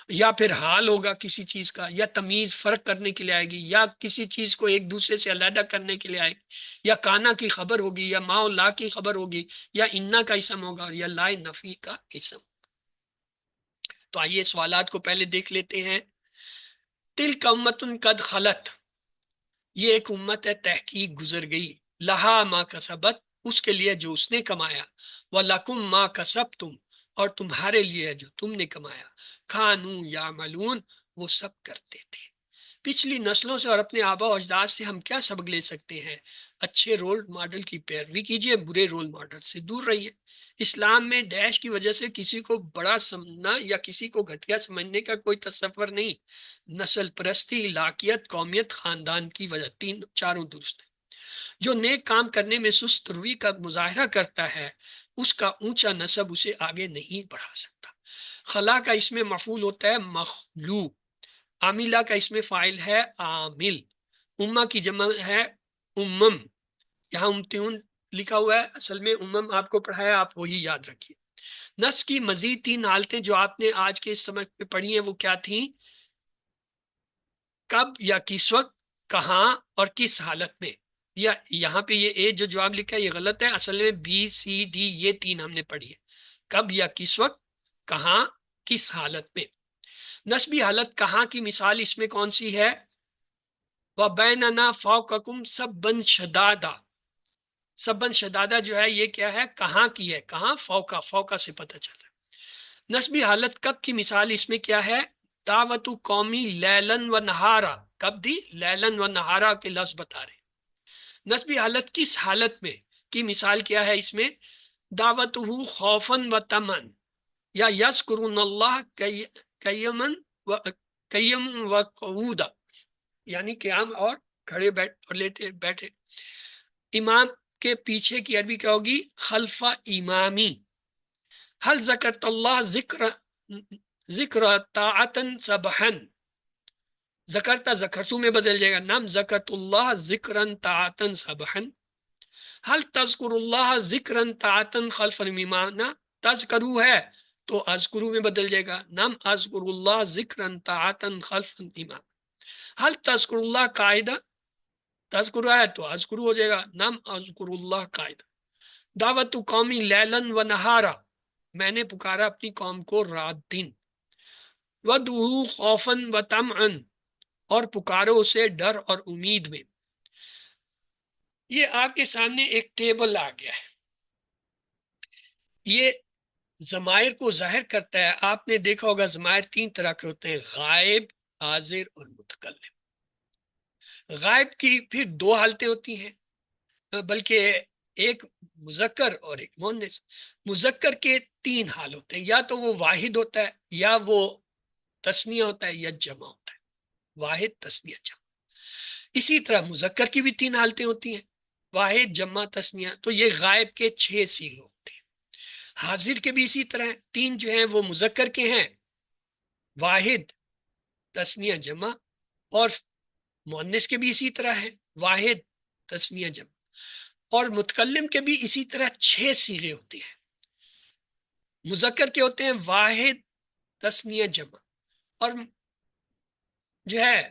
S1: یا پھر حال ہوگا کسی چیز کا، یا تمیز فرق کرنے کے لیے آئے گی، یا کسی چیز کو ایک دوسرے سے علیحدہ کرنے کے لیے آئے گی، یا کانا کی خبر ہوگی، یا ما و لا کی خبر ہوگی، یا انا کا اسم ہوگا، یا لا نفی کا اسم۔ تو آئیے سوالات کو پہلے دیکھ لیتے ہیں۔ تلک امت قد خلت، یہ ایک امت ہے تحقیق گزر گئی، لہا ما کسبت، اس کے لیے جو اس نے کمایا، وَلَكُمْ مَا كَسَبْتُمْ، اور تمہارے لیے جو تم نے کمایا، کھانو یعملون، وہ سب کرتے تھے۔ پچھلی نسلوں سے اور اپنے آبا و اجداد سے ہم کیا سبق لے سکتے ہیں؟ اچھے رول ماڈل کی پیروی کیجیے، برے رول ماڈل سے دور رہیے۔ اسلام میں ڈیش کی وجہ سے کسی کو بڑا سمجھنا یا کسی کو گھٹیا سمجھنے کا کوئی تصور نہیں۔ نسل پرستی، علاقیت، قومیت، خاندان کی وجہ چاروں درست ہے۔ جو نیک کام کرنے میں سست روی کا مظاہرہ کرتا ہے اس کا اونچا نسب اسے آگے نہیں بڑھا سکتا۔ خلا کا اس میں مفعول ہوتا ہے مخلو، عاملہ کا اس میں فاعل ہے عامل، امہ کی جمع ہے امم، یہاں امتیون لکھا ہوا ہے، اصل میں امم آپ کو پڑھایا، آپ وہی یاد رکھیے۔ نس کی مزید 3 حالتیں جو آپ نے آج کے اس سبق میں پڑھی ہیں وہ کیا تھیں؟ کب یا کس وقت، کہاں اور کس حالت میں۔ یا یہاں پہ یہ اے جو جواب لکھا ہے یہ غلط ہے، اصل میں بی سی ڈی یہ 3 ہم نے پڑھی ہے، کب یا کس وقت، کہاں، کس حالت میں۔ نسبی حالت کہاں کی مثال اس میں کون سی ہے؟ وَبَيْنَنَا فَوْقَكُمْ سَبًّا شَدَادًا، سبن شدادہ جو ہے یہ کیا ہے؟ کہاں کی ہے، کہاں؟ فوقا، فوقا سے پتہ چلا۔ نسبی حالت کب کی مثال اس میں کیا ہے؟ دعوت قومی لیلن و نہارا، کب دی؟ لیلن و نہارا کے لفظ بتا رہے۔ نسبی حالت کس حالت میں کی مثال کیا ہے اس میں؟ دعوت خوفن و تمن، یا یذکرون اللہ قیم و قعودا، یعنی قیام اور کھڑے اور لیٹے بیٹھے۔ امام کے پیچھے کی عربی کیا ہوگی؟ خلف امامی۔ حل ذکرت اللہ ذکر طاعتن سبحن، ذکرتا ذکرتو میں بدل جائے گا، نام ذکرت اللہ ذکرن طاعتن سبحن۔ حل تذکر اللہ ذکرن طاعتن خلف الامام، تذکرو ہے تو اذکرو میں بدل جائے گا، نام اذکر اللہ ذکرن طاعتن خلف الامام۔ حل تذکر اللہ قاعدہ، تذکر ہے تو اذکر ہو جائے گا، نام اذکر اللہ قاعدہ۔ دعوت قومی لیلن و نہارا، میں نے پکارا اپنی قوم کو رات دن۔ ودعو خوفن و طمعن، اور پکارو اسے ڈر اور امید میں۔ یہ آپ کے سامنے ایک ٹیبل آ گیا ہے، یہ ضمائر کو ظاہر کرتا ہے۔ آپ نے دیکھا ہوگا ضمائر 3 طرح کے ہوتے ہیں، غائب، حاضر اور متکلم۔ غائب کی پھر 2 حالتیں ہوتی ہیں، بلکہ ایک مذکر اور ایک مؤنث۔ مذکر کے 3 حال ہوتے ہیں، یا تو وہ واحد ہوتا ہے، یا وہ تثنیہ ہوتا ہے، یا جمع ہوتا ہے، واحد، تثنیہ، جمع۔ اسی طرح مذکر کی بھی 3 حالتیں ہوتی ہیں، واحد، جمع، تثنیہ۔ تو یہ غائب کے 6 صیغے ہوتے ہیں۔ حاضر کے بھی اسی طرح 3 جو ہیں وہ مذکر کے ہیں، واحد، تثنیہ، جمع، اور مؤنث کے بھی اسی طرح ہے، واحد، تثنیہ، جمع۔ اور متکلم کے بھی اسی طرح 6 صیغے ہوتے ہیں۔ مذکر کے ہوتے ہیں واحد، تثنیہ، جمع، اور جو ہے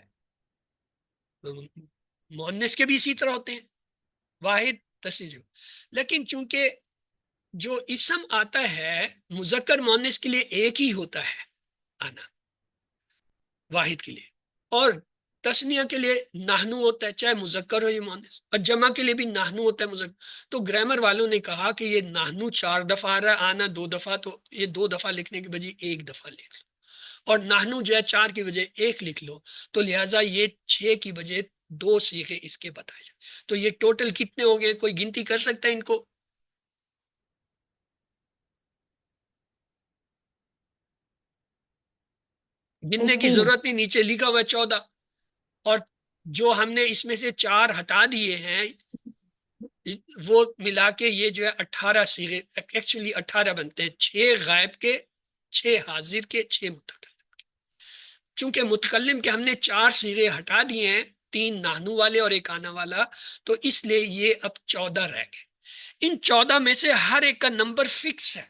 S1: مؤنث کے بھی اسی طرح ہوتے ہیں، واحد، تثنیہ، جمع۔ لیکن چونکہ جو اسم آتا ہے مذکر مؤنث کے لیے ایک ہی ہوتا ہے آنا، واحد کے لیے، اور تثنیہ کے لیے نحنو ہوتا ہے، چاہے مذکر ہو یا مؤنث، اور جمع کے لیے بھی نحنو ہوتا ہے مذکر۔ تو گرامر والوں نے کہا کہ یہ نحنو 4 دفعہ آ رہا ہے، آنا 2 دفعہ، تو یہ 2 دفعہ لکھنے کی بجائے 1 دفعہ لکھ لو، اور نحنو جو ہے 4 کی بجائے 1 لکھ لو، تو لہٰذا یہ 6 کی بجائے 2 صیغے اس کے بتائے جائیں۔ تو یہ ٹوٹل کتنے ہو گئے؟ کوئی گنتی کر سکتا ہے ان کو؟ گننے کی
S3: 18۔
S1: ضرورت نہیں، نیچے لکھا ہوا ہے 14، اور جو ہم نے اس میں سے 4 ہٹا دیے ہیں وہ ملا کے یہ جو ہے 18 صیغے، ایکچولی 18 بنتے ہیں، 6 غائب کے، 6 حاضر کے، 6 متکلم کے۔ چونکہ متکلم کے ہم نے 4 صیغے ہٹا دیے ہیں، 3 نحنو والے اور 1 آنا والا، تو اس لیے یہ اب 14 رہ گئے۔ ان 14 میں سے ہر ایک کا نمبر فکس ہے۔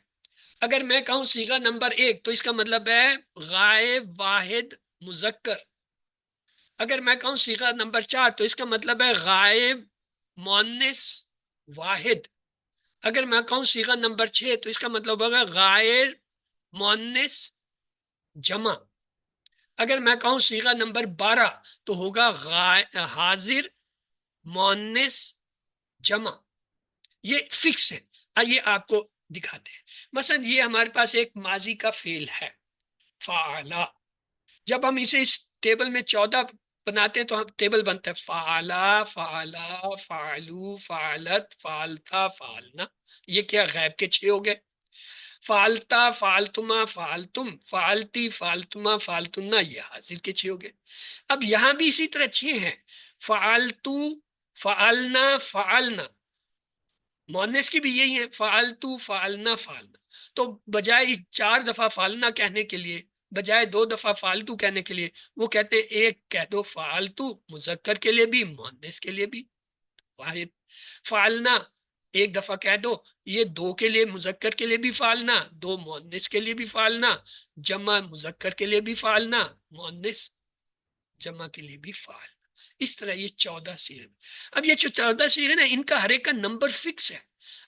S1: اگر میں کہوں صیغہ نمبر 1 تو اس کا مطلب ہے غائب، واحد، مذکر۔ اگر میں کہوں صیغہ نمبر 4 تو اس کا مطلب ہے غائب، مؤنث، واحد۔ اگر میں کہوں صیغہ نمبر 6 تو اس کا مطلب ہوگا غائب، مؤنث، جمع۔ اگر میں کہوں صیغہ نمبر 12 تو ہوگا حاضر، مؤنث، جمع۔ یہ فکس ہے۔ آئیے آپ کو دکھاتے ہیں۔ مثلا یہ ہمارے پاس ایک ماضی کا فعل ہے، فعلا۔ جب ہم اسے اس ٹیبل میں 14 بناتے ہیں تو ہم ٹیبل بنتا ہے فعلا، فعلا، فعلو، فعلت، فعلتا، فعلنا. یہ کیا غائب کے 6 ہو گئے. فعلتا، فعلتما، فعلتم، فعلتی، فعلتما، فعلتنا، یہ حاضر کے 6 ہو گئے. اب یہاں بھی اسی طرح 6 ہیں. فعلتو، فعلنا، فعلنا، مؤنث کی بھی یہی ہے فعلتو، فعلنا، فعلنا. تو بجائے 4 دفعہ فعلنا کہنے کے لیے، بجائے 2 دفعہ فعلتو کہنے کے لیے، وہ کہتے ہیں ایک کہہ دو فعلتو، مذکر کے لیے بھی مؤنث کے لیے بھی واحد. فعلنا ایک دفعہ کہہ دو، یہ 2 کے لیے مذکر کے لیے بھی فعلنا، 2 مؤنث کے لیے بھی فعلنا، جمع مذکر کے لیے بھی فعلنا، مؤنث جمع کے لیے بھی فعلنا. اس طرح یہ 14 صیغے. اب یہ جو 14 صیغے نا، ان کا ہر ایک کا نمبر فکس ہے.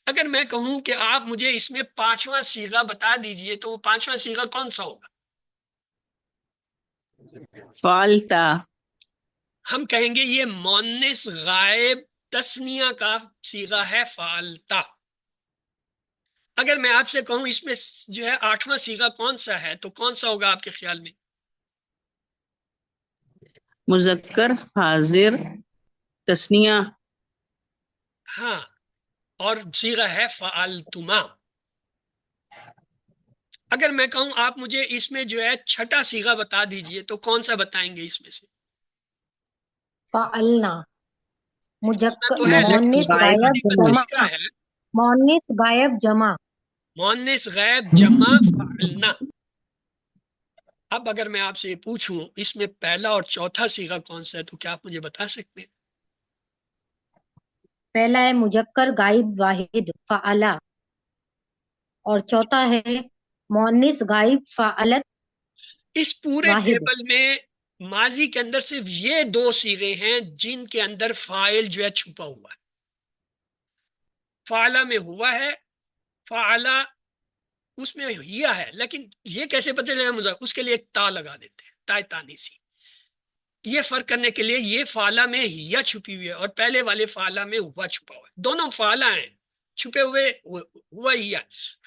S1: اگر میں کہوں کہ آپ مجھے اس میں 5واں صیغہ بتا دیجئے تو وہ 5واں صیغہ کون سا ہوگا؟
S2: فعلتا.
S1: ہم کہیں گے یہ مؤنث غائب تثنیہ کا صیغہ ہے فعلتا. اگر میں آپ سے کہوں اس میں جو ہے 8واں صیغہ کون سا ہے تو کون سا ہوگا آپ کے خیال میں؟
S2: مذکر حاضر تثنیہ.
S1: ہاں، اور صیغہ ہے فعلتما. اگر میں کہوں آپ مجھے اس میں جو ہے 6واں صیغہ بتا دیجئے تو کون سا بتائیں گے اس میں سے؟
S3: فعلنا.
S1: تو ہے لیکن
S3: مؤنث
S2: غائب
S1: بتانے
S3: غائب
S1: کا
S2: جمع.
S1: طریقہ ہے
S3: مؤنث غائب جمع.
S1: مؤنث غائب جمع فعلنا. اب اگر میں آپ سے یہ پوچھوں اس میں پہلا اور چوتھا صیغہ کون سا ہے تو کیا آپ مجھے بتا سکتے ہیں؟
S3: پہلا ہے مذکر غائب واحد فعلا، اور چوتھا ہے مؤنث غائب فعلت
S1: اس پورے
S3: واحد.
S1: ٹیبل میں ماضی کے اندر صرف یہ 2 صیغے ہیں جن کے اندر فاعل جو ہے چھپا ہوا ہے. فعلا میں ہوا ہے، فعلا اس میں ہیا ہے، لیکن یہ کیسے پتہ چلے گا؟ اس کے لیے ایک تا لگا دیتے ہیں، تا تانیسی. یہ فرق کرنے کے لیے یہ فعلا میں ہیا چھپی ہوئی ہے اور پہلے والے فعلا میں ہوا چھپا ہوا ہے. دونوں فعلا ہیں، چھپے ہوئے ہوا ہیا.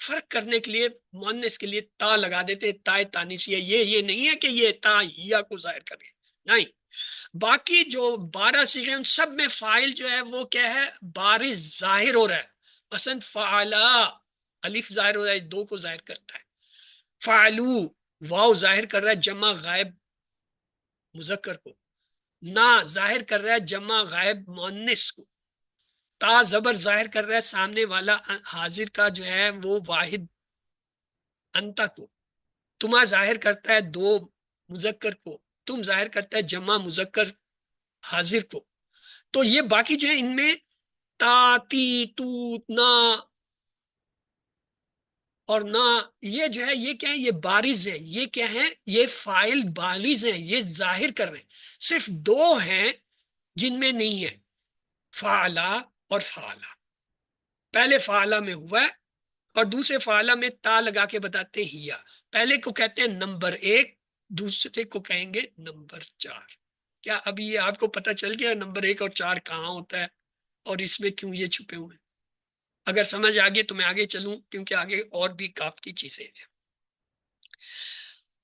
S1: فرق کرنے کے لیے مؤنث کے لیے تا لگا دیتے، تا تانیسی ہے. یہ نہیں ہے کہ یہ تا ہیا کو ظاہر کرے، نہیں. باقی جو 12 صیغے ان سب میں فاعل جو ہے وہ کیا ہے؟ بارز ظاہر ہو رہا ہے. مثلا فعلا الف ظاہر ہو رہا ہے، 2 کو ظاہر کرتا ہے. فعلو واو ظاہر کر رہا ہے جمع غائب مذکر کو. نا ظاہر کر رہا ہے جمع غائب مؤنث کو. تا زبر ظاہر کر رہا ہے سامنے والا حاضر کا جو ہے وہ واحد انتا کو. تما ظاہر کرتا ہے 2 مذکر کو. تم ظاہر کرتا ہے جمع مذکر حاضر کو. تو یہ باقی جو ہے ان میں تا، تی، تو، نا اور نہ، یہ جو ہے یہ کیا ہے؟ یہ بارز ہے. یہ کیا ہے؟ یہ فاعل بارز ہیں، یہ ظاہر کر رہے ہیں. صرف 2 ہیں جن میں نہیں ہے، فعلا اور فعلا. پہلے فعلا میں ہوا ہے اور دوسرے فعلا میں تا لگا کے بتاتے ہیں ہیا. پہلے کو کہتے ہیں نمبر 1، دوسرے کو کہیں گے نمبر 4. کیا ابھی یہ آپ کو پتہ چل گیا نمبر 1 اور 4 کہاں ہوتا ہے اور اس میں کیوں یہ چھپے ہوئے ہیں؟ اگر سمجھ آگے تو میں آگے چلوں کیونکہ آگے اور بھی کافی چیزیں ہیں.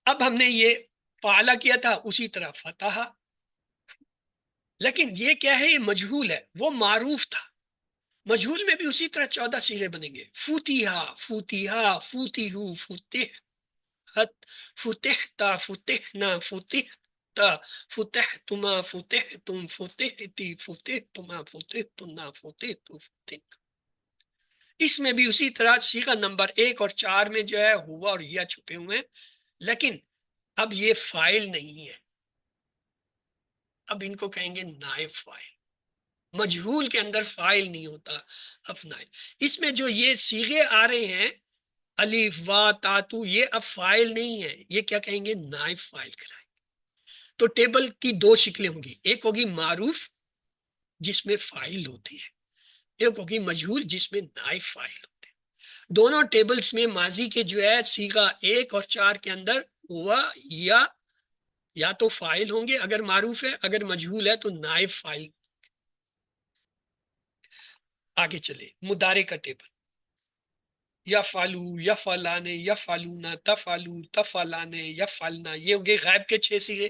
S1: اب ہم نے یہ فعلا کیا تھا، اسی طرح فتح. لیکن یہ کیا ہے؟ یہ مجہول ہے، وہ معروف تھا. مجہول میں بھی اسی طرح 14 صیغے بنیں گے. فتیحا، فتیحا، فتیحو، فتحت، فتحتا، فتحنا، فتحتا، فتحتما، فتحتم، فتحتی، فتحتما، فتحتنا، فتحتو، فتحنا. اس میں بھی اسی طرح صیغہ نمبر 1 اور 4 میں جو ہے ہوا اور یا چھپے ہوئے ہیں، لیکن اب یہ فاعل نہیں ہے. اب ان کو کہیں گے نائب فاعل. مجہول کے اندر فاعل نہیں ہوتا، اب نائب. اس میں جو یہ صیغے آ رہے ہیں الف، وا، تاتو، یہ اب فاعل نہیں ہے، یہ کیا کہیں گے؟ نائب فاعل کرائیں گے. تو ٹیبل کی 2 شکلیں ہوں گی، ایک ہوگی معروف جس میں فاعل ہوتے ہیں، ایک ہوگی مجہول جس میں نائب فاعل ہوتے ہیں. دونوں ٹیبلز میں ماضی کے جو ہے صیغہ 1 اور 4 کے اندر ہوا یا تو فاعل ہوں گے اگر معروف ہے، اگر مجہول ہے تو نائب فاعل. آگے چلے مضارع کا ٹیبل. یفعلو، یفعلانے، یفعلونا، تفعلو، تفعلانے، یفعلنا، یہ ہوں گے غائب کے 6 صیغے.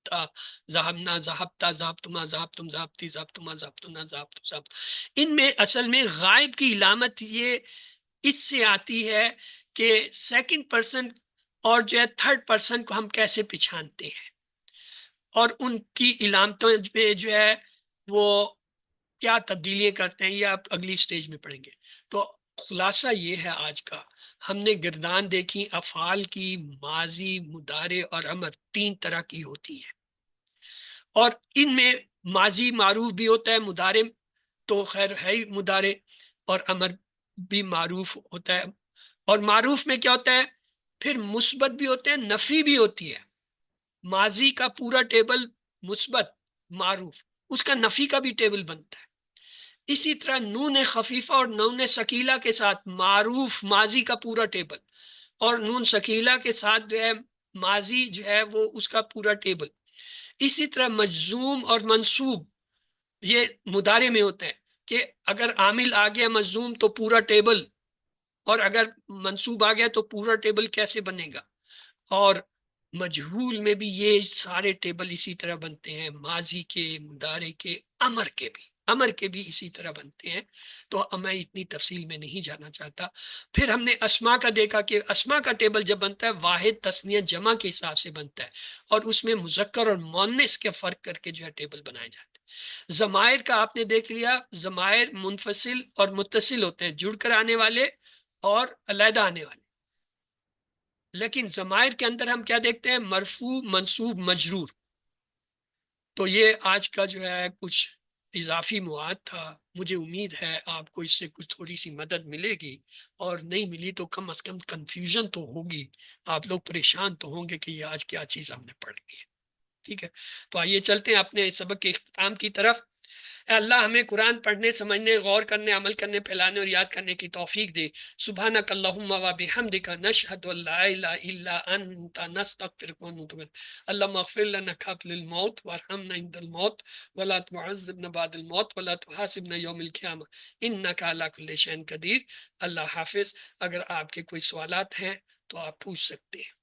S1: ذہبتا، ذہبنا، ذہبتا، ذہبتما، ذہبتم، ذہبتی، ذہبتما، ذہبتنا، ذہبتو، ذہبت۔ ان میں اصل میں غائب کی علامت یہ اس سے آتی ہے کہ سیکنڈ پرسن اور جو ہے تھرڈ پرسن کو ہم کیسے پہچانتے ہیں، اور ان کی علامتوں میں جو ہے وہ کیا تبدیلیاں کرتے ہیں، یہ آپ اگلی سٹیج میں پڑھیں گے۔ تو خلاصہ یہ ہے آج کا، ہم نے گردان دیکھی، افعال کی، ماضی، مضارع اور امر 3 طرح کی ہوتی ہیں، اور ان میں ماضی معروف بھی ہوتا ہے، مضارع تو خیر ہے ہی مضارع، اور امر بھی معروف ہوتا ہے۔ اور معروف میں کیا ہوتا ہے، پھر مثبت بھی ہوتے ہیں، نفی بھی ہوتی ہے۔ ماضی کا پورا ٹیبل مثبت معروف، اس کا نفی کا بھی ٹیبل بنتا ہے۔ اسی طرح نون خفیفہ اور نون ثقیلہ کے ساتھ معروف ماضی کا پورا ٹیبل، اور نون ثقیلہ کے ساتھ جو ہے ماضی جو ہے وہ اس کا پورا ٹیبل۔ اسی طرح مجزوم اور منصوب یہ مضارع میں ہوتا ہے کہ اگر عامل آ گیا مجزوم تو پورا ٹیبل، اور اگر منصوب آ گیا تو پورا ٹیبل کیسے بنے گا۔ اور مجہول میں بھی یہ سارے ٹیبل اسی طرح بنتے ہیں، ماضی کے، مضارع کے، امر کے بھی اسی طرح بنتے ہیں۔ تو میں اتنی تفصیل میں نہیں جانا چاہتا۔ پھر ہم نے اسما کا دیکھا کہ اسما کا ٹیبل جب بنتا ہے واحد تثنیہ جمع کے حساب سے بنتا ہے، اور اس میں مذکر اور مؤنث کے فرق کر کے جو ہے ٹیبل بنائے جاتے ہیں۔ ضمائر کا آپ نے دیکھ لیا، ضمائر منفصل اور متصل ہوتے ہیں، جڑ کر آنے والے اور علیحدہ آنے والے۔ لیکن ضمائر کے اندر ہم کیا دیکھتے ہیں، مرفوع، منصوب، مجرور۔ تو یہ آج کا جو ہے کچھ اضافی مواد تھا، مجھے امید ہے آپ کو اس سے کچھ تھوڑی سی مدد ملے گی، اور نہیں ملی تو کم از کم کنفیوژن تو ہوگی، آپ لوگ پریشان تو ہوں گے کہ یہ آج کیا چیز ہم نے پڑھ لی ہے۔ ٹھیک ہے، تو آئیے چلتے ہیں اپنے سبق کے اختتام کی طرف۔ اے اللہ ہمیں قرآن پڑھنے، سمجھنے، غور کرنے، عمل کرنے، پھیلانے اور یاد کرنے کی توفیق دے۔ سبحانک اللہم و بحمدک، نشہد ان لا الہ الا انت، نستغفرک ونتوب الیک۔ اللہم اغفر لنا قبل الموت وارحمنا عند الموت ولا تعذبنا بعد الموت ولا تحاسبنا یوم القیامہ انک علی کل شیء قدیر۔ اللہ حافظ۔ اگر آپ کے کوئی سوالات ہیں تو آپ پوچھ سکتے ہیں۔